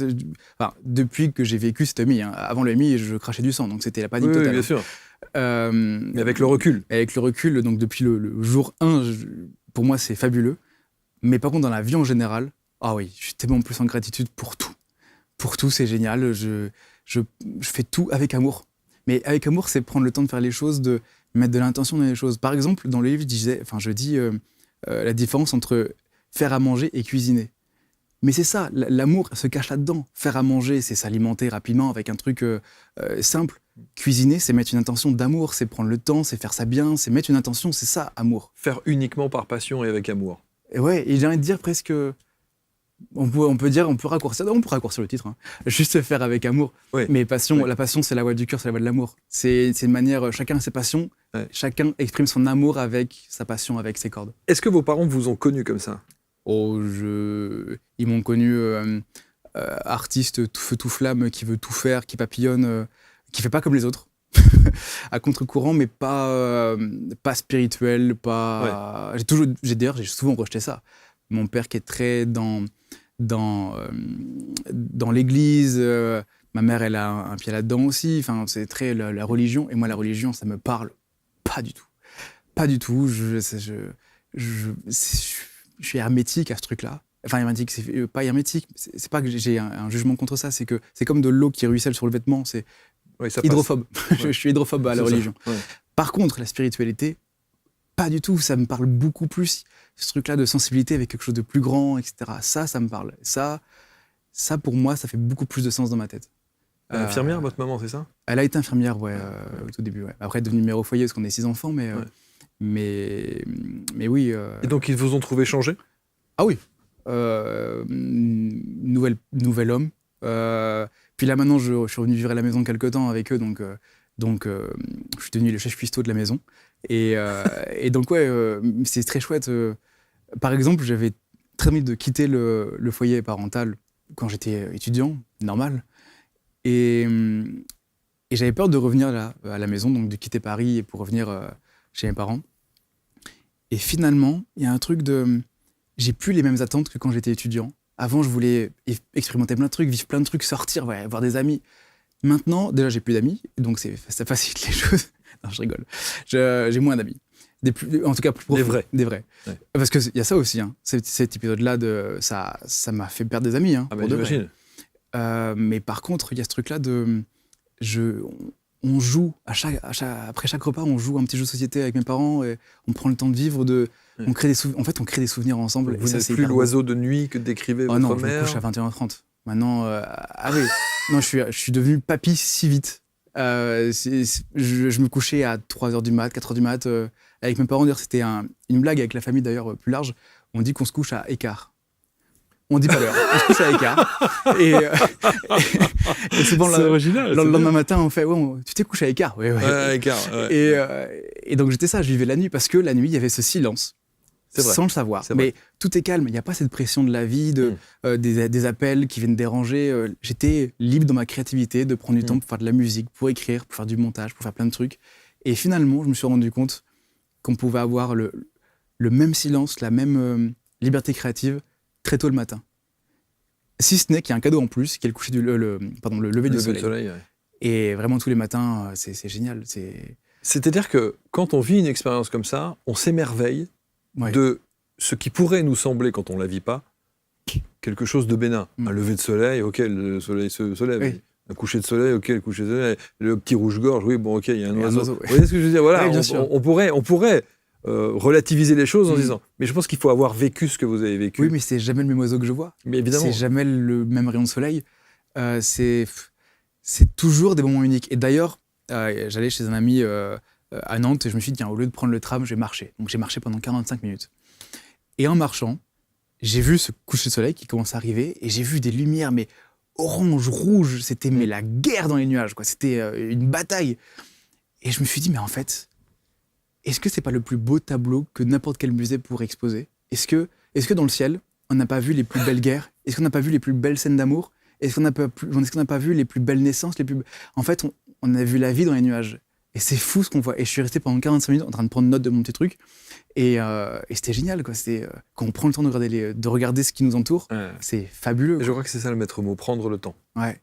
depuis que j'ai vécu cette EMI. Hein. Avant l'EMI, je crachais du sang, donc c'était la panique totale. Oui, bien sûr. Mais avec le recul. Avec le recul, donc depuis le jour 1, pour moi, c'est fabuleux. Mais par contre, dans la vie en général, ah oui, je suis tellement plus en gratitude pour tout. Pour tout, c'est génial. Je fais tout avec amour. Mais avec amour, c'est prendre le temps de faire les choses, de mettre de l'intention dans les choses. Par exemple, dans le livre, je dis la différence entre faire à manger et cuisiner. Mais c'est ça, l'amour se cache là-dedans. Faire à manger, c'est s'alimenter rapidement avec un truc simple. Cuisiner, c'est mettre une intention d'amour, c'est prendre le temps, c'est faire ça bien, c'est mettre une intention, c'est ça, amour. Faire uniquement par passion et avec amour. Et ouais, et j'ai envie de dire presque... On peut raccourcir le titre, hein. Juste faire avec amour. Oui. Mais la passion, c'est la voix du cœur, c'est la voix de l'amour. C'est une manière, chacun a ses passions, chacun exprime son amour avec sa passion, avec ses cordes. Est-ce que vos parents vous ont connu comme ça? Ils m'ont connu artiste tout feu tout flamme, qui veut tout faire, qui papillonne, qui fait pas comme les autres, à contre-courant, mais pas spirituel, pas. Ouais. J'ai souvent rejeté ça. Mon père qui est très dans l'église, ma mère elle a un pied là-dedans aussi, enfin c'est très la religion, et moi la religion ça me parle pas du tout, je suis hermétique à ce truc-là, enfin hermétique, c'est pas hermétique, c'est pas que j'ai un jugement contre ça, c'est que c'est comme de l'eau qui ruisselle sur le vêtement, c'est hydrophobe, je suis hydrophobe à la religion. Ouais. Par contre la spiritualité, pas du tout, ça me parle beaucoup plus. Ce truc-là de sensibilité avec quelque chose de plus grand, etc. Ça me parle. Ça, pour moi, ça fait beaucoup plus de sens dans ma tête. Infirmière, votre maman, c'est ça? Elle a été infirmière, au tout début. Ouais. Après, elle est devenue mère au foyer parce qu'on est 6 enfants, mais oui. Et donc, ils vous ont trouvé changé? Ah oui. Nouvel homme. Puis là, maintenant, je suis revenu vivre à la maison quelque temps avec eux, donc je suis devenu le chef cuistot de la maison. Et donc, c'est très chouette. Par exemple, j'avais très envie de quitter le foyer parental quand j'étais étudiant, normal. Et j'avais peur de revenir là, à la maison, donc de quitter Paris pour revenir chez mes parents. Et finalement, il y a un truc de... J'ai plus les mêmes attentes que quand j'étais étudiant. Avant, je voulais expérimenter plein de trucs, vivre plein de trucs, sortir, ouais, voir des amis. Maintenant, déjà, j'ai plus d'amis, donc ça facilite les choses. Non, je rigole. J'ai moins d'amis. En tout cas, plus profonds. Des vrais. Ouais. Parce qu'il y a ça aussi. Hein. Cet épisode-là, ça m'a fait perdre des amis. Hein, ah, bah, j'imagine. Mais par contre, il y a ce truc-là de... On joue, après chaque repas, on joue un petit jeu de société avec mes parents et on prend le temps de vivre, on crée on crée des souvenirs ensemble. Vous n'êtes plus l'oiseau de nuit que décrivait votre non, mère. Je me couche à 21h30. Maintenant, ah oui, non, je suis devenu papy si vite. Je me couchais à 3h du mat, 4h du mat. Avec mes parents, d'ailleurs, c'était une blague avec la famille d'ailleurs plus large. On dit qu'on se couche à écart. On dit pas l'heure, on se couche à écart. Et souvent, le lendemain matin, on fait tu t'es couché à écart. Ouais. À écart, ouais. Et donc, j'étais ça, je vivais la nuit parce que la nuit, il y avait ce silence. Sans le savoir. Mais tout est calme, il n'y a pas cette pression de la vie, des appels qui viennent déranger. J'étais libre dans ma créativité, de prendre du temps pour faire de la musique, pour écrire, pour faire du montage, pour faire plein de trucs. Et finalement, je me suis rendu compte qu'on pouvait avoir le même silence, la même liberté créative très tôt le matin. Si ce n'est qu'il y a un cadeau en plus, qui est le lever du soleil. Ouais. Et vraiment tous les matins, c'est génial. C'est-à-dire que quand on vit une expérience comme ça, on s'émerveille de ce qui pourrait nous sembler, quand on ne la vit pas, quelque chose de bénin. Un lever de soleil, ok, le soleil se lève. Oui. Un coucher de soleil, ok, le coucher de soleil. Le petit rouge-gorge, oui, bon, ok, il y a un oiseau. Vous voyez ce que je veux dire? Voilà, on pourrait relativiser les choses en disant, mais je pense qu'il faut avoir vécu ce que vous avez vécu. Oui, mais c'est jamais le même oiseau que je vois. Mais évidemment. C'est jamais le même rayon de soleil. C'est toujours des moments uniques. Et d'ailleurs, j'allais chez un ami à Nantes et je me suis dit, tiens, au lieu de prendre le tram, je vais marcher. Donc j'ai marché pendant 45 minutes. Et en marchant, j'ai vu ce coucher de soleil qui commence à arriver et j'ai vu des lumières, mais orange, rouge. C'était la guerre dans les nuages, quoi. C'était une bataille. Et je me suis dit, mais en fait, est-ce que c'est pas le plus beau tableau que n'importe quel musée pourrait exposer? Est-ce que dans le ciel, on n'a pas vu les plus belles guerres? Est-ce qu'on n'a pas vu les plus belles scènes d'amour? Est-ce qu'on n'a pas vu les plus belles naissances? En fait, on a vu la vie dans les nuages. Et c'est fou ce qu'on voit. Et je suis resté pendant 45 minutes en train de prendre note de mon petit truc. Et c'était génial, quoi. Quand on prend le temps de regarder ce qui nous entoure, c'est fabuleux. Je crois que c'est ça le maître mot, prendre le temps. Ouais.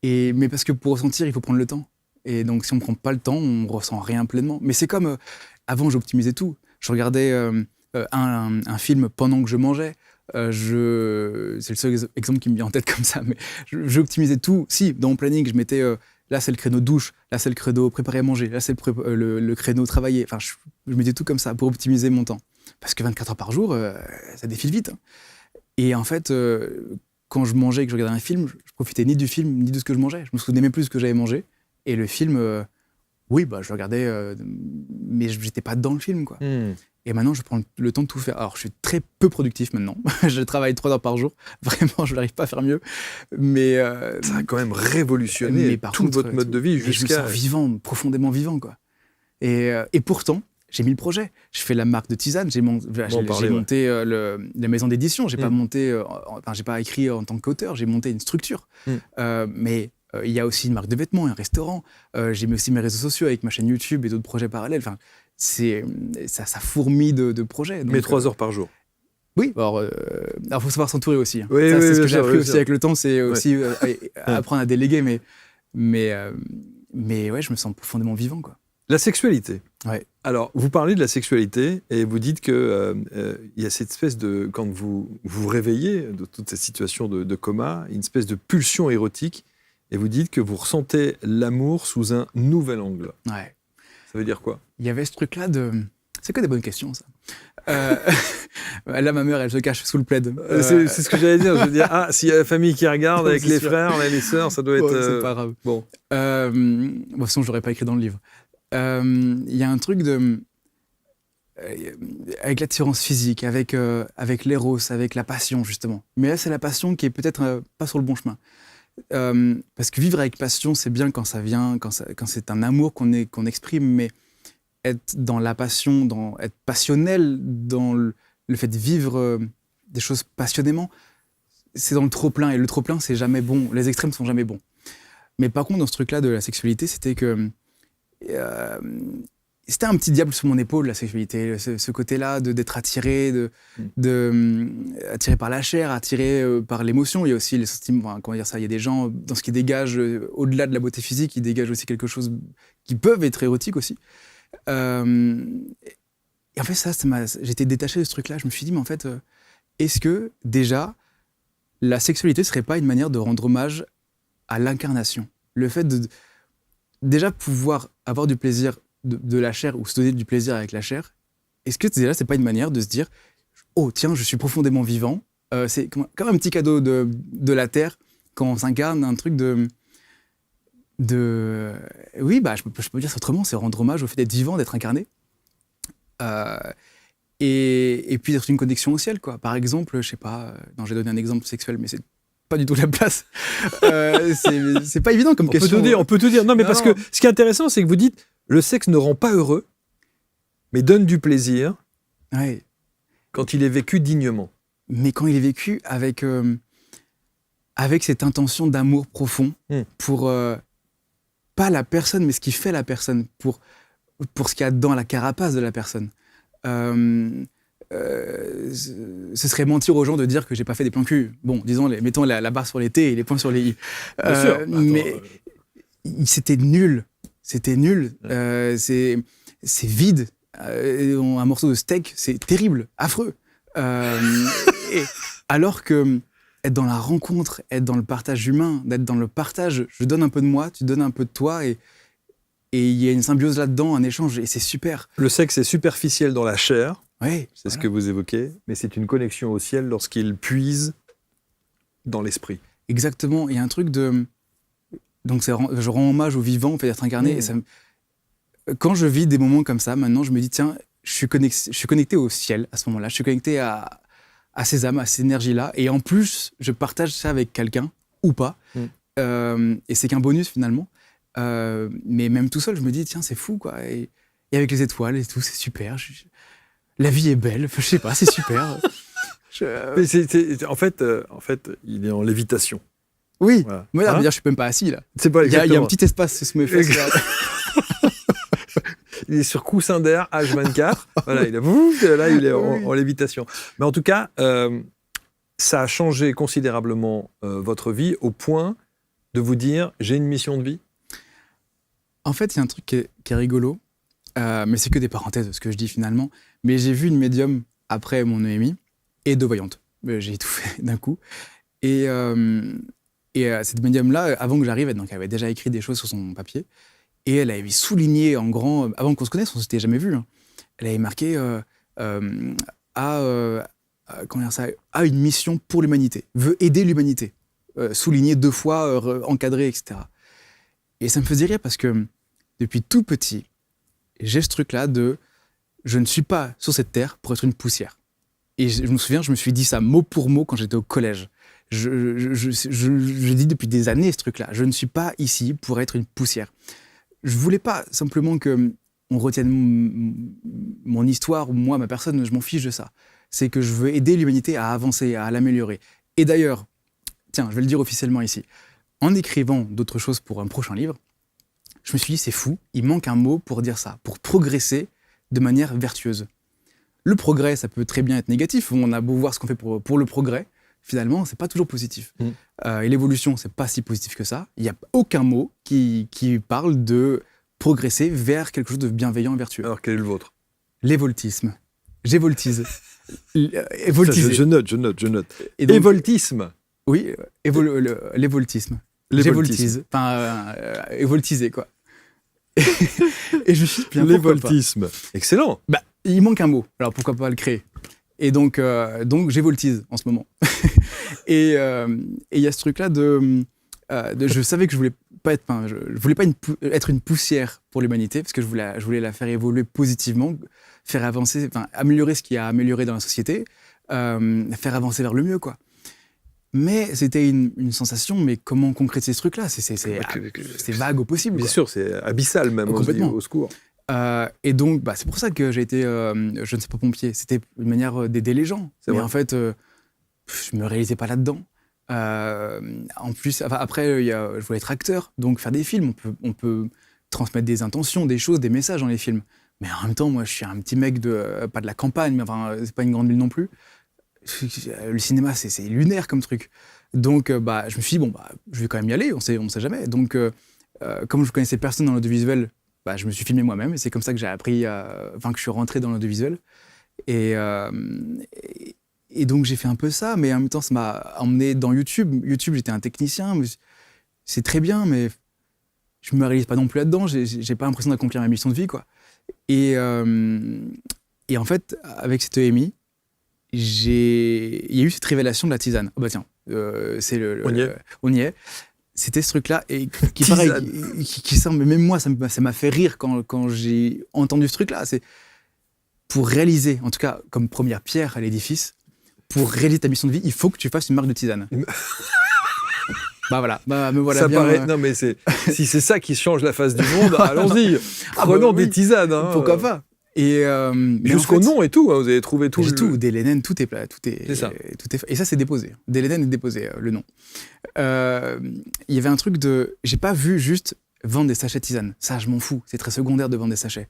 Mais parce que pour ressentir, il faut prendre le temps. Et donc, si on ne prend pas le temps, on ne ressent rien pleinement. Mais c'est comme... avant, j'optimisais tout. Je regardais un film pendant que je mangeais. C'est le seul exemple qui me vient en tête comme ça. Mais j'optimisais tout. Si, dans mon planning, je mettais... là, c'est le créneau douche. Là, c'est le créneau préparer à manger. Là, c'est le créneau travailler. Enfin, je mettais tout comme ça pour optimiser mon temps. Parce que 24 heures par jour, ça défile vite. Hein. Et en fait, quand je mangeais et que je regardais un film, je profitais ni du film, ni de ce que je mangeais. Je me souvenais même plus de ce que j'avais mangé. Et le film, oui, je le regardais, mais je n'étais pas dans le film, quoi. Et maintenant, je prends le temps de tout faire. Alors, je suis très peu productif maintenant. Je travaille 3 heures par jour. Vraiment, je n'arrive pas à faire mieux. Mais ça a quand même révolutionné tout votre mode de vie jusqu'à... Je me sens vivant, profondément vivant, quoi. Et pourtant, j'ai mis le projet. Je fais la marque de tisane. J'ai monté la maison d'édition. J'ai pas écrit en tant qu'auteur. J'ai monté une structure. Mais il y a aussi une marque de vêtements, un restaurant. J'ai mis aussi mes réseaux sociaux avec ma chaîne YouTube et d'autres projets parallèles. Enfin, ça fourmille de projets. Donc, mais 3 heures par jour. Oui, alors faut savoir s'entourer aussi. Hein. Oui, c'est ce que j'ai appris aussi avec le temps, c'est aussi apprendre à déléguer. Mais ouais, je me sens profondément vivant, quoi. La sexualité. Ouais. Alors, vous parlez de la sexualité et vous dites que y a cette espèce de... Quand vous vous réveillez de toute cette situation de coma, une espèce de pulsion érotique et vous dites que vous ressentez l'amour sous un nouvel angle. Ouais. Ça veut dire quoi? Il y avait ce truc-là de... C'est que des bonnes questions, ça. Là, ma mère, elle se cache sous le plaid. C'est ce que j'allais dire. Je veux dire, s'il y a la famille qui regarde avec les frères, les sœurs, ça doit être... c'est pas grave. Bon. Sinon, je l'aurais pas écrit dans le livre. Il y a un truc de... avec l'attirance physique, avec l'éros, avec la passion, justement. Mais là, c'est la passion qui est peut-être pas sur le bon chemin. Parce que vivre avec passion, c'est bien quand ça vient, quand c'est un amour qu'on exprime, mais être dans la passion, être passionnel dans le fait de vivre des choses passionnément, c'est dans le trop-plein. Et le trop-plein, c'est jamais bon. Les extrêmes sont jamais bons. Mais par contre, dans ce truc-là de la sexualité, c'était que c'était un petit diable sur mon épaule, la sexualité, ce côté-là d'être attiré, attiré par la chair, attiré par l'émotion. Il y a aussi les sentiments, enfin, comment dire ça, il y a des gens dans ce qui dégage, au-delà de la beauté physique, ils dégagent aussi quelque chose qui peuvent être érotiques aussi. Et en fait, j'étais détaché de ce truc-là. Je me suis dit, mais en fait, est-ce que déjà, la sexualité ne serait pas une manière de rendre hommage à l'incarnation? Le fait de déjà pouvoir avoir du plaisir de la chair ou se donner du plaisir avec la chair, est-ce que déjà c'est pas une manière de se dire oh tiens, je suis profondément vivant, c'est comme un petit cadeau de la terre quand on s'incarne, un truc oui, bah je peux dire ça autrement, c'est rendre hommage au fait d'être vivant, d'être incarné, et puis d'être une connexion au ciel, quoi. Par exemple, je sais pas, non, j'ai donné un exemple sexuel, mais c'est pas du tout la place. C'est pas évident comme question. On peut tout dire. Non, mais parce que ce qui est intéressant, c'est que vous dites le sexe ne rend pas heureux, mais donne du plaisir quand il est vécu dignement. Mais quand il est vécu avec cette intention d'amour profond pour pas la personne, mais ce qui fait la personne, pour ce qu'il y a dans la carapace de la personne. Ce serait mentir aux gens de dire que j'ai pas fait des plans cul. Bon, disons, mettons la barre sur les T et les points sur les I. Bien sûr. Mais c'était nul. C'était nul. C'est vide. Un morceau de steak, c'est terrible, affreux. Alors que être dans la rencontre, être dans le partage humain, d'être dans le partage, je donne un peu de moi, tu donnes un peu de toi, et il y a une symbiose là-dedans, un échange, et c'est super. Le sexe est superficiel dans la chair, c'est ce que vous évoquez, mais c'est une connexion au ciel lorsqu'il puise dans l'esprit. Exactement, il y a un truc de... Donc je rends hommage au vivant, au fait d'être incarné, et quand je vis des moments comme ça, maintenant, je me dis, tiens, je suis connecté au ciel à ce moment-là, je suis connecté à ces âmes, à ces énergies-là, et en plus, je partage ça avec quelqu'un, ou pas, et c'est qu'un bonus finalement. Mais même tout seul, je me dis, tiens, c'est fou, quoi. Et avec les étoiles et tout, c'est super. La vie est belle, je sais pas, c'est super. Mais en fait, il est en lévitation. Oui, voilà. Moi, je suis même pas assis, là. C'est pas il y a un petit espace sous mes fesses, là. Il est sur coussin d'air, H24. Voilà, là, il est en lévitation. Mais en tout cas, ça a changé considérablement votre vie au point de vous dire, j'ai une mission de vie. En fait, il y a un truc qui est rigolo, mais c'est que des parenthèses, ce que je dis finalement. Mais j'ai vu une médium après mon EMI et deux voyantes. J'ai tout fait d'un coup. Et cette médium-là, avant que j'arrive, donc, elle avait déjà écrit des choses sur son papier. Et elle avait souligné en grand, avant qu'on se connaisse, on ne s'était jamais vu. Hein. Elle avait marqué a une mission pour l'humanité, veut aider l'humanité. Souligné 2 fois, encadré, etc. Et ça me faisait rire parce que depuis tout petit, j'ai ce truc-là de je ne suis pas sur cette terre pour être une poussière. Et je me souviens, je me suis dit ça mot pour mot quand j'étais au collège. Je dis depuis des années ce truc-là. Je ne suis pas ici pour être une poussière. Je voulais pas simplement qu'on retienne mon histoire ou moi, ma personne, je m'en fiche de ça. C'est que je veux aider l'humanité à avancer, à l'améliorer. Et d'ailleurs, tiens, je vais le dire officiellement ici, en écrivant d'autres choses pour un prochain livre, je me suis dit, c'est fou, il manque un mot pour dire ça, pour progresser de manière vertueuse. Le progrès, ça peut très bien être négatif. On a beau voir ce qu'on fait pour le progrès, finalement, c'est pas toujours positif. Et l'évolution, c'est pas si positif que ça. Il n'y a aucun mot qui parle de progresser vers quelque chose de bienveillant et vertueux. Alors, quel est le vôtre ? L'évoltisme. J'évoltise. Évoltiser. Je note. Et donc, évoltisme. Oui, l'évoltisme. J'évoltise. Enfin, évoltiser, quoi. Et je suis bien. L'évoltisme. Excellent. Bah, il manque un mot. Alors, pourquoi pas le créer ? Et donc j'évoltise en ce moment. Et il y a ce truc-là je savais que je voulais pas être une poussière pour l'humanité, parce que je voulais la faire évoluer positivement, faire avancer, améliorer ce qu'il y a à améliorer dans la société, faire avancer vers le mieux, quoi. Mais c'était une sensation, mais comment concrétiser ce truc-là ? C'est vague au possible. Bien sûr, c'est abyssal même, au secours. Et donc, c'est pour ça que j'ai été, je ne sais pas, pompier. C'était une manière d'aider les gens. Mais en fait, je ne me réalisais pas là-dedans. En plus, après, je voulais être acteur, donc faire des films. On peut transmettre des intentions, des choses, des messages dans les films. Mais en même temps, moi, je suis un petit mec pas de la campagne, mais enfin, c'est pas une grande ville non plus. Le cinéma, c'est lunaire comme truc. Donc, je me suis dit, je vais quand même y aller, on sait jamais. Donc, comme je connaissais personne dans l'audiovisuel, je me suis filmé moi-même, et c'est comme ça que j'ai appris, que je suis rentré dans l'audiovisuel. Et donc, j'ai fait un peu ça, mais en même temps, ça m'a emmené dans YouTube. YouTube, j'étais un technicien, mais c'est très bien, mais je me réalise pas non plus là-dedans. J'ai pas l'impression d'accomplir ma mission de vie, quoi. Et en fait, avec cette EMI, il y a eu cette révélation de la tisane. Oh bah tiens, on y est. C'était ce truc-là, et qui pareil, qui semble, même moi, ça m'a fait rire quand j'ai entendu ce truc-là. C'est pour réaliser, en tout cas, comme première pierre à l'édifice, pour réaliser ta mission de vie, il faut que tu fasses une marque de tisane. Me voilà ça bien. Paraît... Non, mais si c'est ça qui change la face du monde, allons-y. Prenons des tisanes. Pourquoi pas. Et jusqu'au nom et tout, vous avez trouvé tout. Tout, Délenen, tout est plat, c'est ça. Et ça, c'est déposé. Délenen est déposé, le nom. Il y avait un truc j'ai pas vu juste vendre des sachets de tisane. Ça, je m'en fous. C'est très secondaire de vendre des sachets.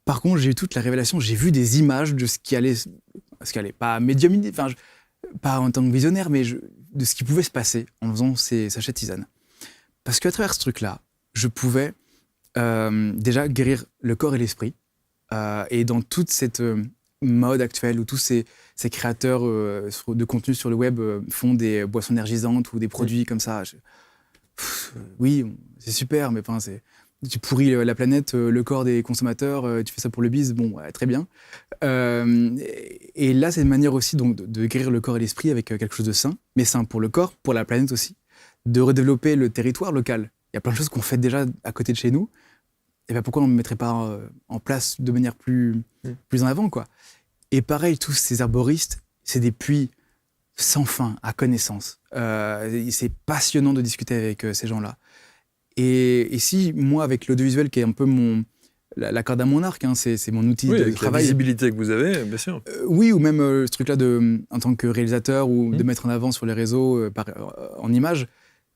Par contre, j'ai eu toute la révélation. J'ai vu des images de ce qui allait pas médiumniser, pas en tant que visionnaire, mais de ce qui pouvait se passer en faisant ces sachets de tisane. Parce qu'à travers ce truc-là, je pouvais déjà guérir le corps et l'esprit. Et dans toute cette mode actuelle où tous ces créateurs de contenu sur le web font des boissons énergisantes ou des produits comme ça, oui, c'est super, mais tu pourris la planète, le corps des consommateurs, tu fais ça pour le bise, très bien. Et là, c'est une manière aussi donc, de guérir le corps et l'esprit avec quelque chose de sain, mais sain pour le corps, pour la planète aussi, de redévelopper le territoire local. Il y a plein de choses qu'on fait déjà à côté de chez nous. Et pourquoi on ne mettrait pas en place de manière plus en avant, quoi. Et pareil, tous ces arboristes, c'est des puits sans fin, à connaissance. C'est passionnant de discuter avec ces gens-là. Et si, moi, avec l'audiovisuel, qui est un peu la corde à mon arc, c'est mon outil de travail. La visibilité que vous avez, bien sûr. Oui, ou même ce truc-là en tant que réalisateur, ou de mettre en avant sur les réseaux, en images,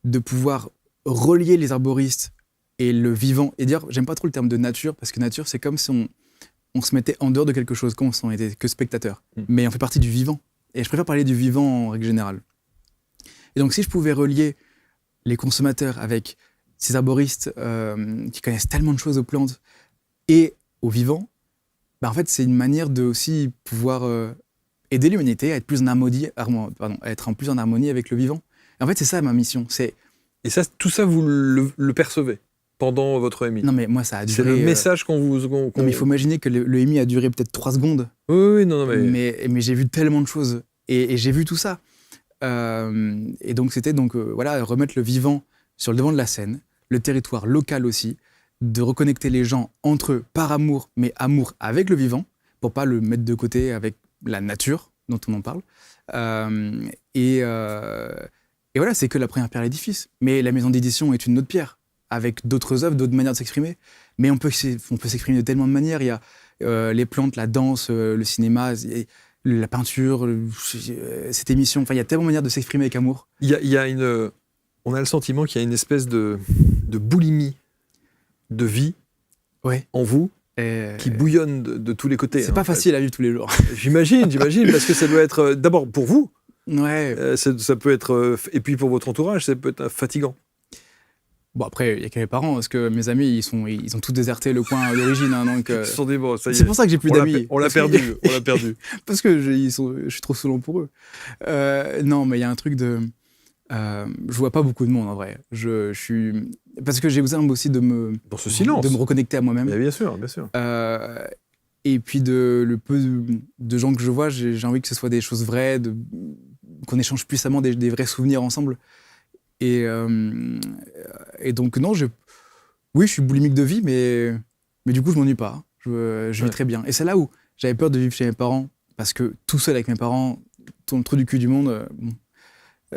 de pouvoir relier les arboristes et le vivant, et dire, j'aime pas trop le terme de nature, parce que nature, c'est comme si on se mettait en dehors de quelque chose, comme si on était que spectateur. Mais on fait partie du vivant. Et je préfère parler du vivant en règle générale. Et donc, si je pouvais relier les consommateurs avec ces arboristes qui connaissent tellement de choses aux plantes et aux vivants, en fait, c'est une manière de aussi pouvoir aider l'humanité à être plus en harmonie, avec le vivant. Et en fait, c'est ça ma mission. Et ça, tout ça, vous le percevez pendant votre EMI? Non, mais moi, ça a duré... C'est le message qu'on vous... Non, mais il faut imaginer que le EMI a duré peut-être 3 secondes. Oui, non, mais... Mais j'ai vu tellement de choses. Et j'ai vu tout ça. Et donc, c'était remettre le vivant sur le devant de la scène, le territoire local aussi, de reconnecter les gens entre eux par amour, mais amour avec le vivant, pour pas le mettre de côté avec la nature dont on en parle. Et voilà, c'est que la première pierre à l'édifice. Mais la maison d'édition est une autre pierre, avec d'autres œuvres, d'autres manières de s'exprimer. Mais on peut s'exprimer de tellement de manières. Il y a les plantes, la danse, le cinéma, la peinture, cette émission. Enfin, il y a tellement de manières de s'exprimer avec amour. On a le sentiment qu'il y a une espèce de boulimie de vie en vous qui bouillonne de tous les côtés. C'est pas facile à vivre tous les jours. J'imagine, parce que ça doit être d'abord pour vous. Ouais. Ça peut être... et puis pour votre entourage, ça peut être fatigant. Bon, après, il y a que mes parents, parce que mes amis, ils ont tous déserté le coin d'origine. Donc, c'est pour ça que j'ai plus d'amis. On l'a perdu. Parce que je suis trop saoulant pour eux. Non, mais il y a un truc de... je vois pas beaucoup de monde, en vrai. Parce que j'ai besoin aussi de me... Dans ce silence. De me reconnecter à moi-même. Mais bien sûr. Et puis, le peu de gens que je vois, j'ai envie que ce soit des choses vraies, qu'on échange puissamment des vrais souvenirs ensemble. Et donc, non, je suis boulimique de vie, mais du coup, je m'ennuie pas. Je vis très bien. Et c'est là où j'avais peur de vivre chez mes parents, parce que tout seul avec mes parents, dans le trou du cul du monde,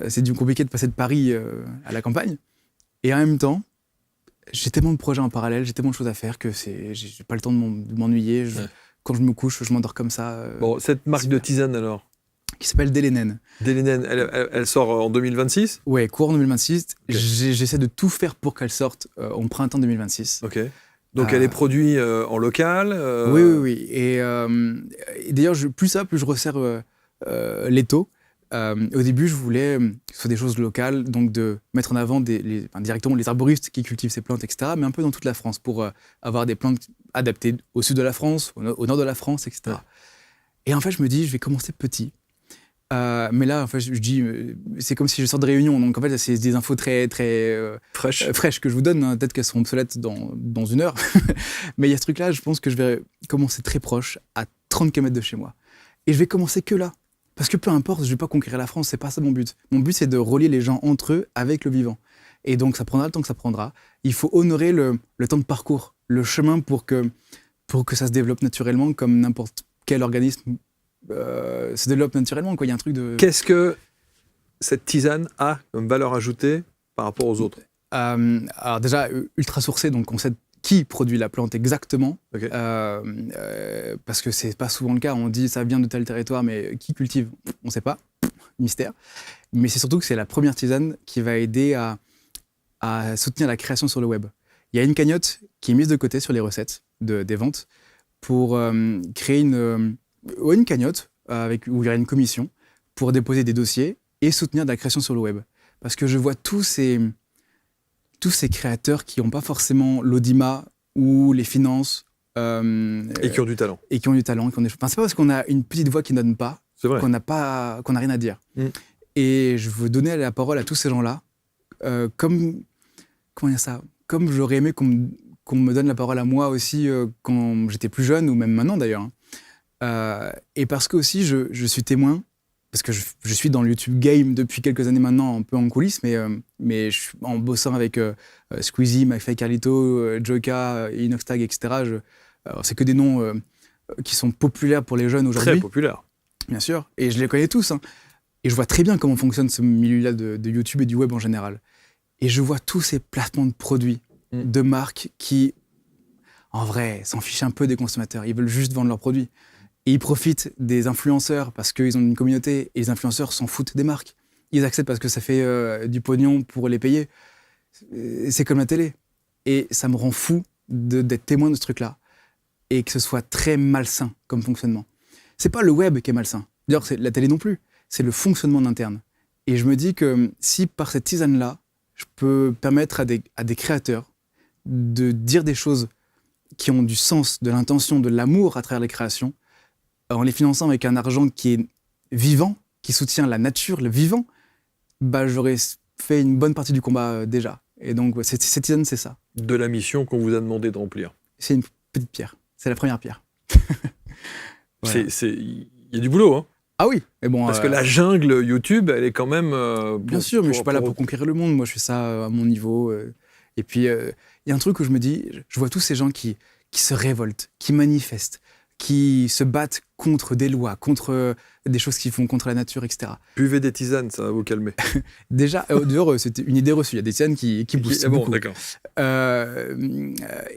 c'est compliqué de passer de Paris à la campagne. Et en même temps, j'ai tellement de projets en parallèle, j'ai tellement de choses à faire que j'ai pas le temps de m'ennuyer. Quand je me couche, je m'endors comme ça. Bon, cette marque de tisane alors, qui s'appelle Délenen. Délenen, elle sort en 2026 ? Ouais, courant 2026. J'essaie de tout faire pour qu'elle sorte en printemps 2026. Ok. Donc elle est produite en local Oui. Et d'ailleurs, plus je resserre l'étau. Au début, je voulais que ce soit des choses locales, donc de mettre en avant directement les arboristes qui cultivent ces plantes, etc., mais un peu dans toute la France, pour avoir des plantes adaptées au sud de la France, au nord de la France, etc. Ouais. Et en fait, je me dis, je vais commencer petit. Mais là, en fait, je dis, c'est comme si je sors de réunion, donc en fait, c'est des infos très fraîches que je vous donne. Hein. Peut-être qu'elles seront obsolètes dans une heure. Mais il y a ce truc-là, je pense que je vais commencer très proche, à 30 km de chez moi. Et je vais commencer que là. Parce que peu importe, je ne vais pas conquérir la France, c'est pas ça mon but. Mon but, c'est de relier les gens entre eux avec le vivant. Et donc, ça prendra le temps que ça prendra. Il faut honorer le temps de parcours, le chemin pour que ça se développe naturellement, comme n'importe quel organisme se développe naturellement. Quoi. Il y a un truc de... Qu'est-ce que cette tisane a comme valeur ajoutée par rapport aux autres ? Alors déjà, ultra sourcé, donc on sait qui produit la plante exactement, okay. Parce que c'est pas souvent le cas. On dit ça vient de tel territoire, mais qui cultive ? On sait pas, mystère. Mais c'est surtout que c'est la première tisane qui va aider à soutenir la création sur le web. Il y a une cagnotte qui est mise de côté sur les recettes des ventes pour créer une cagnotte où il y aura une commission pour déposer des dossiers et soutenir de la création sur le web. Parce que je vois tous ces créateurs qui n'ont pas forcément l'audimat ou les finances. Et qui ont du talent. Et qui ont du talent. Enfin, c'est pas parce qu'on a une petite voix qui ne donne pas qu'on n'a rien à dire. Et je veux donner la parole à tous ces gens-là, comme j'aurais aimé qu'on me donne la parole à moi aussi quand j'étais plus jeune, ou même maintenant d'ailleurs. Et parce que aussi, je suis témoin, parce que je suis dans le YouTube game depuis quelques années maintenant, un peu en coulisses, mais en bossant avec Squeezie, McFly Carlito, Joka, Inoxtag, etc. C'est que des noms qui sont populaires pour les jeunes aujourd'hui. Très populaires. Bien sûr, et je les connais tous. Hein. Et je vois très bien comment fonctionne ce milieu-là de YouTube et du web en général. Et je vois tous ces placements de produits, de marques qui, en vrai, s'en fichent un peu des consommateurs. Ils veulent juste vendre leurs produits. Et ils profitent des influenceurs parce qu'ils ont une communauté, et les influenceurs s'en foutent des marques. Ils acceptent parce que ça fait du pognon pour les payer. C'est comme la télé. Et ça me rend fou d'être témoin de ce truc-là. Et que ce soit très malsain comme fonctionnement. C'est pas le web qui est malsain. D'ailleurs, c'est la télé non plus. C'est le fonctionnement en interne. Et je me dis que si par cette tisane-là, je peux permettre à des créateurs de dire des choses qui ont du sens, de l'intention, de l'amour à travers les créations, en les finançant avec un argent qui est vivant, qui soutient la nature, le vivant, j'aurais fait une bonne partie du combat déjà. Et donc, cette tisane, c'est ça. De la mission qu'on vous a demandé de remplir. C'est une petite pierre. C'est la première pierre. Voilà. Il y a du boulot, hein. Ah oui, mais bon. Parce que la jungle YouTube, elle est quand même. Bien sûr, mais je suis pas là pour conquérir le monde. Moi, je fais ça à mon niveau. Et puis, il y a un truc où je me dis, je vois tous ces gens qui se révoltent, qui manifestent, qui se battent contre des lois, contre des choses qui font contre la nature, etc. Buvez des tisanes, ça va vous calmer. Déjà, dehors, c'était une idée reçue. Il y a des tisanes qui boostent beaucoup. Bon, d'accord.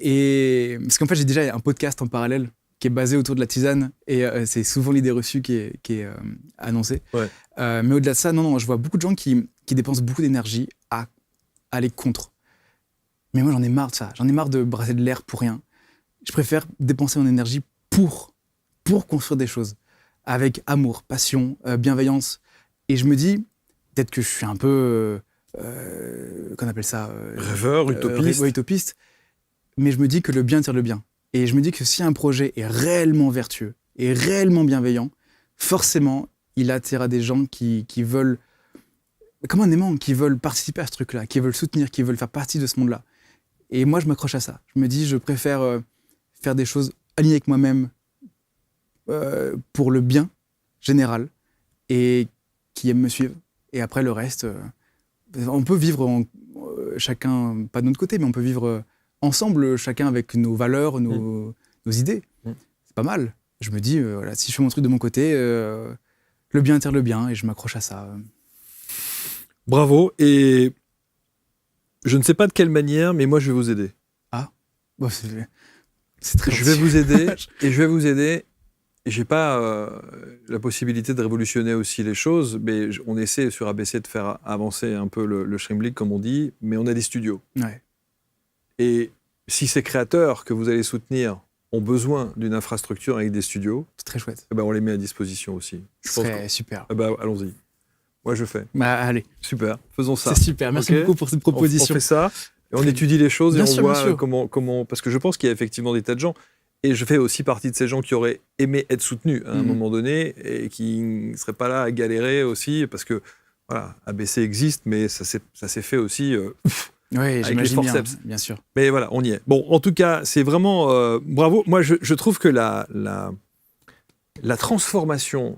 Et parce qu'en fait, j'ai déjà un podcast en parallèle qui est basé autour de la tisane, et c'est souvent l'idée reçue qui est annoncée. Ouais. Mais au-delà de ça, non, je vois beaucoup de gens qui dépensent beaucoup d'énergie à aller contre. Mais moi, j'en ai marre de ça. J'en ai marre de brasser de l'air pour rien. Je préfère dépenser mon énergie pour construire des choses, avec amour, passion, bienveillance. Et je me dis, peut-être que je suis un peu, qu'on appelle ça rêveur, utopiste. Utopiste. Mais je me dis que le bien tire le bien. Et je me dis que si un projet est réellement vertueux et réellement bienveillant, forcément, il attirera des gens qui veulent, comme un aimant, qui veulent participer à ce truc-là, qui veulent soutenir, qui veulent faire partie de ce monde-là. Et moi, je m'accroche à ça. Je me dis, je préfère faire des choses alignées avec moi-même pour le bien général et qui aiment me suivre. Et après, le reste, on peut vivre chacun, pas de notre côté, mais on peut vivre ensemble, chacun avec nos valeurs, nos idées. C'est pas mal. Je me dis, voilà, si je fais mon truc de mon côté, le bien attire le bien, et je m'accroche à ça. Bravo. Et je ne sais pas de quelle manière, mais moi, je vais vous aider. Ah, bon, c'est très Je vais vous aider, et je vais vous aider. j'ai pas la possibilité de révolutionner aussi les choses, mais on essaie sur ABC de faire avancer un peu le Schrimblick, comme on dit, mais on a des studios. Ouais. Et si ces créateurs que vous allez soutenir ont besoin d'une infrastructure avec des studios, C'est très chouette. eh ben on les met à disposition aussi. Ce Je pense serait super. eh ben, allons-y. Moi, je fais. Bah, allez, Super, faisons ça. c'est super. Merci Ok. beaucoup pour cette On proposition. fait ça, et on étudie les choses Bien et on sûr, bien voit sûr. comment... Parce que je pense qu'il y a effectivement des tas de gens, et je fais aussi partie de ces gens qui auraient aimé être soutenus à un Mhm. moment donné, et qui ne seraient pas là à galérer aussi, parce que, voilà, ABC existe, mais ça s'est fait aussi... Oui, les j'imagine bien, forceps. bien sûr. Mais voilà, on y est. Bon, en tout cas, c'est vraiment... bravo. Moi, je trouve que la transformation...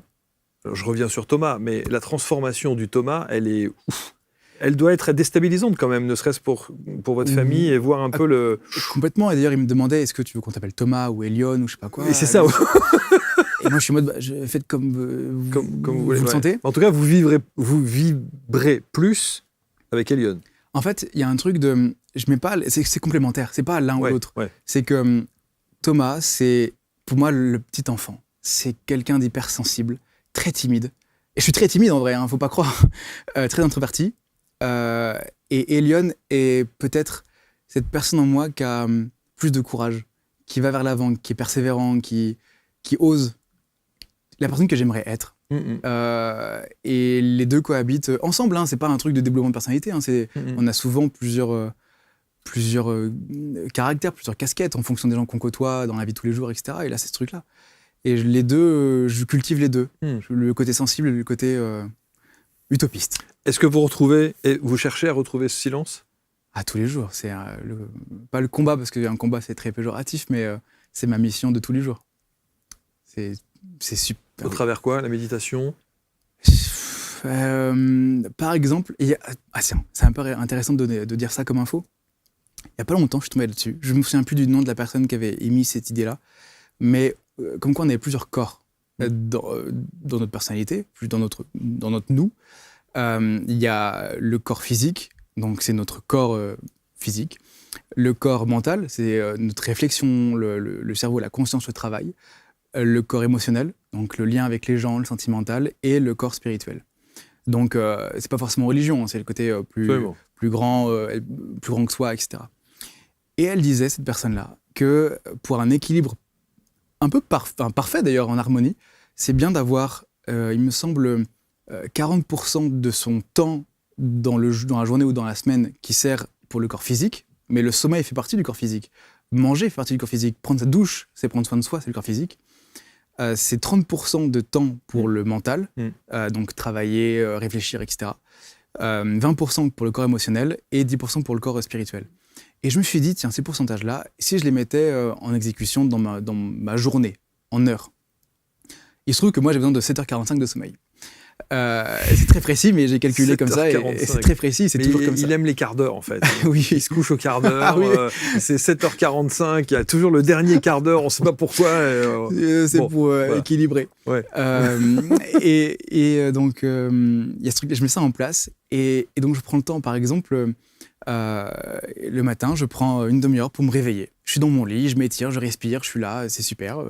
alors, je reviens sur Thomas, mais la transformation du Thomas, elle est... ouf. Elle doit être déstabilisante quand même, ne serait-ce pour votre famille, et voir un peu le... Complètement. Et d'ailleurs, il me demandait est-ce que tu veux qu'on t'appelle Thomas ou Elion ou je sais pas quoi. Et c'est ça, ouais. Et moi, je suis en mode faites comme, comme vous voulez. le Ouais. sentez. En tout cas, vous vibrez plus avec Elion. En fait, il y a un truc de. Je mets pas. C'est complémentaire. C'est pas l'un ou Ouais, l'autre. ouais. C'est que Thomas, c'est pour moi le petit enfant. C'est quelqu'un d'hypersensible, très timide. Et je suis très timide en vrai, faut pas croire. Très introverti. Et Elion est peut-être cette personne en moi qui a plus de courage, qui va vers l'avant, qui est persévérant, qui ose. La personne que j'aimerais être. Et les deux cohabitent ensemble. C'est pas un truc de développement de personnalité. On a souvent plusieurs caractères, plusieurs casquettes en fonction des gens qu'on côtoie dans la vie de tous les jours, etc. Et là, c'est ce truc-là. Et les deux, je cultive les deux. Le côté sensible et le côté utopiste. Est-ce que vous cherchez à retrouver ce silence? À tous les jours. C'est pas le combat, parce qu'un combat, c'est très péjoratif, mais c'est ma mission de tous les jours. C'est super. Au travers quoi? La méditation? Par exemple, tiens, c'est un peu intéressant de dire ça comme info. Il n'y a pas longtemps, je suis tombé là-dessus. Je me souviens plus du nom de la personne qui avait émis cette idée-là, mais comme quoi on avait plusieurs corps dans notre personnalité, plus dans notre nous. Il y a le corps physique, donc c'est notre corps physique. Le corps mental, c'est notre réflexion, le cerveau, la conscience, le travail. Le corps émotionnel, donc le lien avec les gens, le sentimental, et le corps spirituel. Donc, c'est pas forcément religion, c'est le côté plus grand que soi, etc. Et elle disait, cette personne-là, que pour un équilibre un peu parfait d'ailleurs, en harmonie, c'est bien d'avoir, il me semble, 40% de son temps dans la journée ou dans la semaine qui sert pour le corps physique, mais le sommeil fait partie du corps physique. Manger fait partie du corps physique. Prendre sa douche, c'est prendre soin de soi, c'est le corps physique. C'est 30% de temps pour le mental, donc travailler, réfléchir, etc. 20% pour le corps émotionnel et 10% pour le corps spirituel. Et je me suis dit, tiens, ces pourcentages-là, si je les mettais en exécution dans ma journée, en heures. Il se trouve que moi, j'ai besoin de 7h45 de sommeil. C'est très précis, mais j'ai calculé comme ça, et c'est très précis, c'est toujours comme ça. Il aime les quarts d'heure, en fait. Oui. Il se couche au quart d'heure, Ah oui. C'est 7h45, il y a toujours le dernier quart d'heure, on ne sait pas pourquoi. C'est pour voilà. équilibrer. Ouais. Donc, il y a ce truc, je mets ça en place, et donc je prends le temps, par exemple, le matin, je prends une demi-heure pour me réveiller. Je suis dans mon lit, je m'étire, je respire, je suis là, c'est super.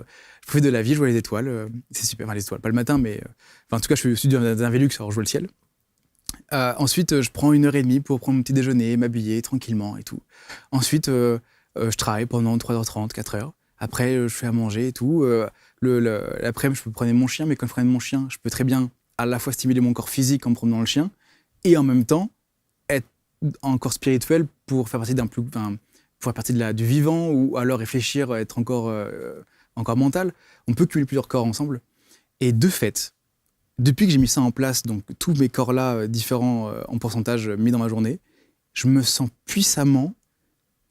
Je profite de la vie, je vois les étoiles, c'est super. Enfin, les étoiles, pas le matin, mais en tout cas, je suis au studio d'un Velux, alors je vois le ciel. Ensuite, je prends 1h30 pour prendre mon petit déjeuner, m'habiller tranquillement et tout. Ensuite, je travaille pendant 3h30, 4h. Après, je fais à manger et tout. L'après-midi, je peux prendre mon chien, mais quand je prends mon chien, je peux très bien à la fois stimuler mon corps physique en me promenant le chien et en même temps être en corps spirituel pour faire partie du vivant, ou alors réfléchir, être encore mental. On peut cumuler plusieurs corps ensemble. Et de fait, depuis que j'ai mis ça en place, donc tous mes corps-là différents en pourcentage mis dans ma journée, je me sens puissamment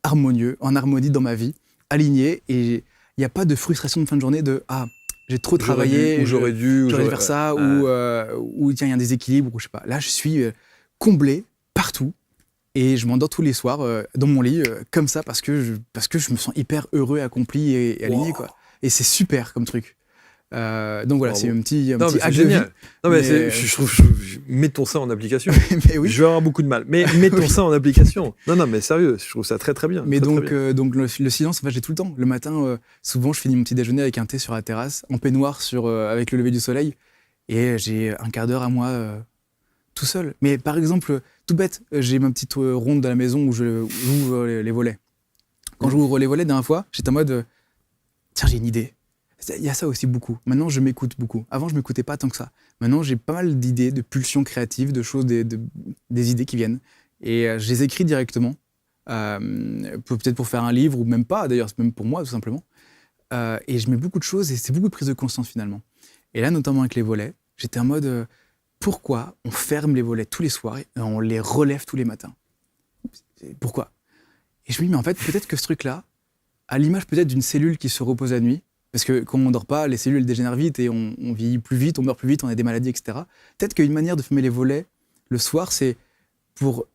harmonieux, en harmonie dans ma vie, aligné, et il n'y a pas de frustration de fin de journée de « Ah, j'ai trop travaillé, j'aurais dû faire ça », ou « Tiens, il y a un déséquilibre », ou je sais pas. Là, je suis comblé partout, et je m'endors tous les soirs dans mon lit, comme ça, parce que je me sens hyper heureux, accompli et aligné, quoi. Et c'est super comme truc. Donc voilà, Bravo. c'est un petit Non, mais c'est hack de vie. génial. Non, mais Mais- je trouve, mettons ça en application. Mais oui. Je vais avoir beaucoup de mal. Mais mettons ça en application. Non, mais sérieux, je trouve ça très très bien. Mais très, donc, très bien. donc le silence, en fait, j'ai tout le temps. Le matin, souvent, je finis mon petit déjeuner avec un thé sur la terrasse, en peignoir avec le lever du soleil, et j'ai un quart d'heure à moi tout seul. Mais par exemple, tout bête, j'ai ma petite ronde à la maison où j'ouvre les volets. Quand j'ouvre les volets, la dernière fois, j'étais en mode tiens, j'ai une idée. Il y a ça aussi beaucoup. Maintenant, je m'écoute beaucoup. Avant, je m'écoutais pas tant que ça. Maintenant, j'ai pas mal d'idées, de pulsions créatives, de choses, des idées qui viennent. Et je les écris directement. Peut-être pour faire un livre, ou même pas, d'ailleurs, c'est même pour moi, tout simplement. Et je mets beaucoup de choses, et c'est beaucoup de prise de conscience, finalement. Et là, notamment avec les volets, j'étais en mode pourquoi on ferme les volets tous les soirs et on les relève tous les matins? Pourquoi? Et je me dis, mais en fait, peut-être que ce truc-là, à l'image peut-être d'une cellule qui se repose la nuit, parce que quand on ne dort pas, les cellules dégénèrent vite et on vieillit plus vite, on meurt plus vite, on a des maladies, etc. Peut-être qu'une manière de fermer les volets le soir, c'est pour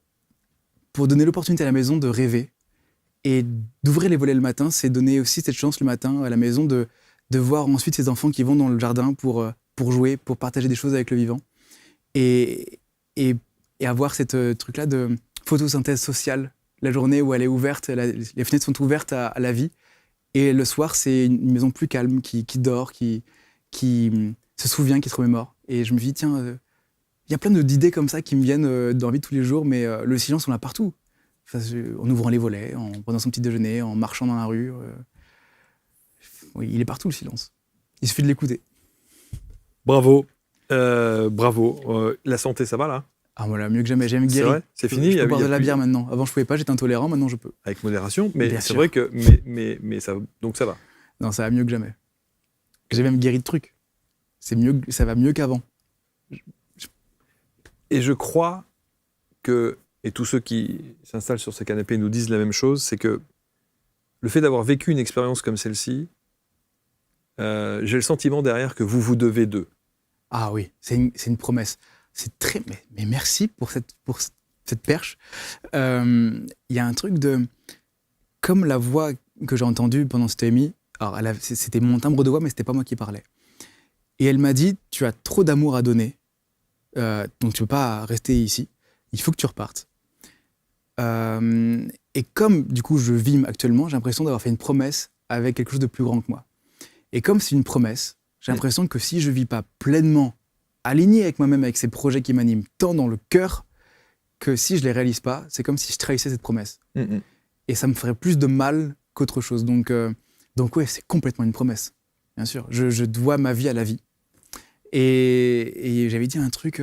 donner l'opportunité à la maison de rêver. Et d'ouvrir les volets le matin, c'est donner aussi cette chance le matin à la maison de voir ensuite ces enfants qui vont dans le jardin pour jouer, pour partager des choses avec le vivant. Et avoir cette truc-là de photosynthèse sociale, la journée où elle est ouverte, les fenêtres sont ouvertes à la vie. Et le soir, c'est une maison plus calme, qui dort, qui se souvient, qui se remémore. Et je me dis, tiens, il y a plein d'idées comme ça qui me viennent dans la vie de tous les jours, mais le silence, on l'a partout. Enfin, en ouvrant les volets, en prenant son petit déjeuner, en marchant dans la rue. Oui, il est partout, le silence. Il suffit de l'écouter. Bravo. Bravo. La santé, ça va là? Ah voilà, mieux que jamais, j'ai même C'est guéri. vrai? C'est fini? Je peux Il y boire a de la plus- bière maintenant. Avant, je pouvais pas, j'étais intolérant, maintenant je peux. Avec modération, mais Bien c'est sûr. vrai que. Mais ça, donc ça va. Non, ça va mieux que jamais. J'ai même guéri de trucs. Ça va mieux qu'avant. Et je crois que, et tous ceux qui s'installent sur ces canapés nous disent la même chose, c'est que le fait d'avoir vécu une expérience comme celle-ci, j'ai le sentiment derrière que vous vous devez d'eux. Ah oui, c'est une promesse. C'est très. Mais merci pour cette perche. Il y a un truc de. Comme la voix que j'ai entendue pendant cette EMI, alors c'était mon timbre de voix, mais c'était pas moi qui parlais. Et elle m'a dit, tu as trop d'amour à donner, donc tu peux pas rester ici, il faut que tu repartes. Et comme du coup je vis actuellement, j'ai l'impression d'avoir fait une promesse avec quelque chose de plus grand que moi. Et comme c'est une promesse, j'ai l'impression que si je vis pas pleinement aligné avec moi-même, avec ces projets qui m'animent tant dans le cœur, que si je les réalise pas, c'est comme si je trahissais cette promesse. Et ça me ferait plus de mal qu'autre chose. Donc ouais, c'est complètement une promesse, bien sûr. Je dois ma vie à la vie. Et j'avais dit un truc,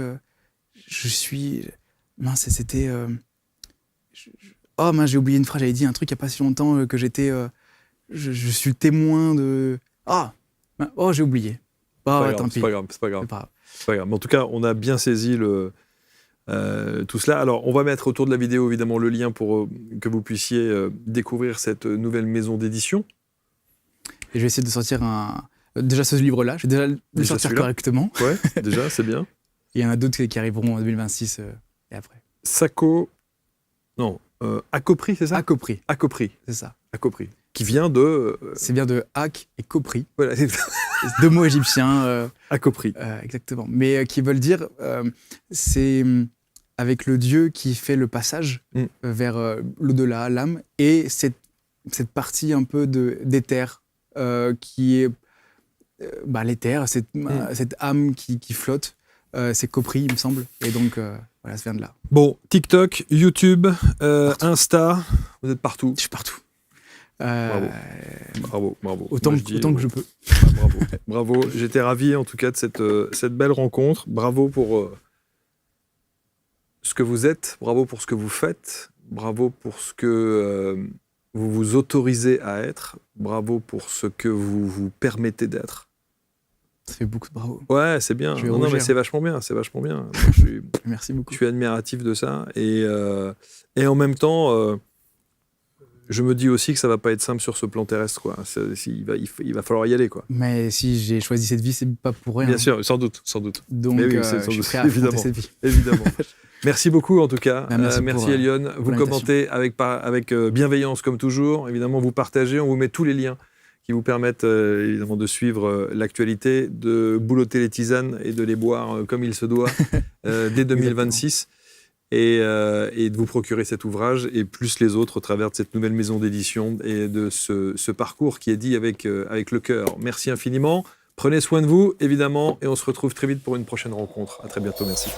mince, c'était... Oh mince, j'ai oublié une phrase, j'avais dit un truc il n'y a pas si longtemps que j'étais... je suis le témoin de... Oh, j'ai oublié. Tant pis. C'est pas grave. C'est pas grave. C'est pas grave. Mais en tout cas, on a bien saisi tout cela. Alors, on va mettre autour de la vidéo, évidemment, le lien pour que vous puissiez découvrir cette nouvelle maison d'édition. Et je vais essayer de sortir déjà ce livre-là, je vais déjà le Déjà sortir celui-là. correctement. Ouais, déjà, c'est bien. Il y en a d'autres qui arriveront en 2026 et après. Acopri, c'est ça? Acopri, Acopri, c'est ça. Acopri. Qui vient de... C'est bien de Ak et Kopri, voilà, deux mots égyptiens. Acopri. Exactement. Mais qui veulent dire, c'est avec le Dieu qui fait le passage vers l'au-delà, l'âme, et cette partie un peu d'éther qui est l'éther, cette âme qui flotte, c'est Kopri, il me semble. Et donc, voilà, ça vient de là. Bon, TikTok, YouTube, Insta, vous êtes partout. Je suis partout. Bravo. Autant Moi, je dis, que je peux. Bravo. J'étais ravi en tout cas de cette belle rencontre. Bravo pour ce que vous êtes, bravo pour ce que vous faites, bravo pour ce que vous vous autorisez à être, bravo pour ce que vous vous permettez d'être. Ça fait beaucoup de bravo. Ouais, c'est bien. Je vais Non, mais rougir. c'est vachement bien. Moi, Merci beaucoup. je suis admiratif de ça. Et en même temps, je me dis aussi que ça va pas être simple sur ce plan terrestre, quoi. Il va falloir y aller, quoi. Mais si j'ai choisi cette vie, c'est pas pour rien. Bien sûr, sans doute. Donc, Mais oui, je sans suis doute, prêt à affronter évidemment. cette vie. Évidemment. Merci beaucoup, en tout cas. Merci merci, Elione. Vous l'invitation. commentez avec bienveillance, comme toujours. Évidemment, vous partagez. On vous met tous les liens qui vous permettent évidemment de suivre l'actualité, de boulotter les tisanes et de les boire comme il se doit dès 2026. Et de vous procurer cet ouvrage et plus les autres au travers de cette nouvelle maison d'édition et de ce parcours qui est dit avec le cœur. Merci infiniment. Prenez soin de vous, évidemment, et on se retrouve très vite pour une prochaine rencontre. À très bientôt, merci.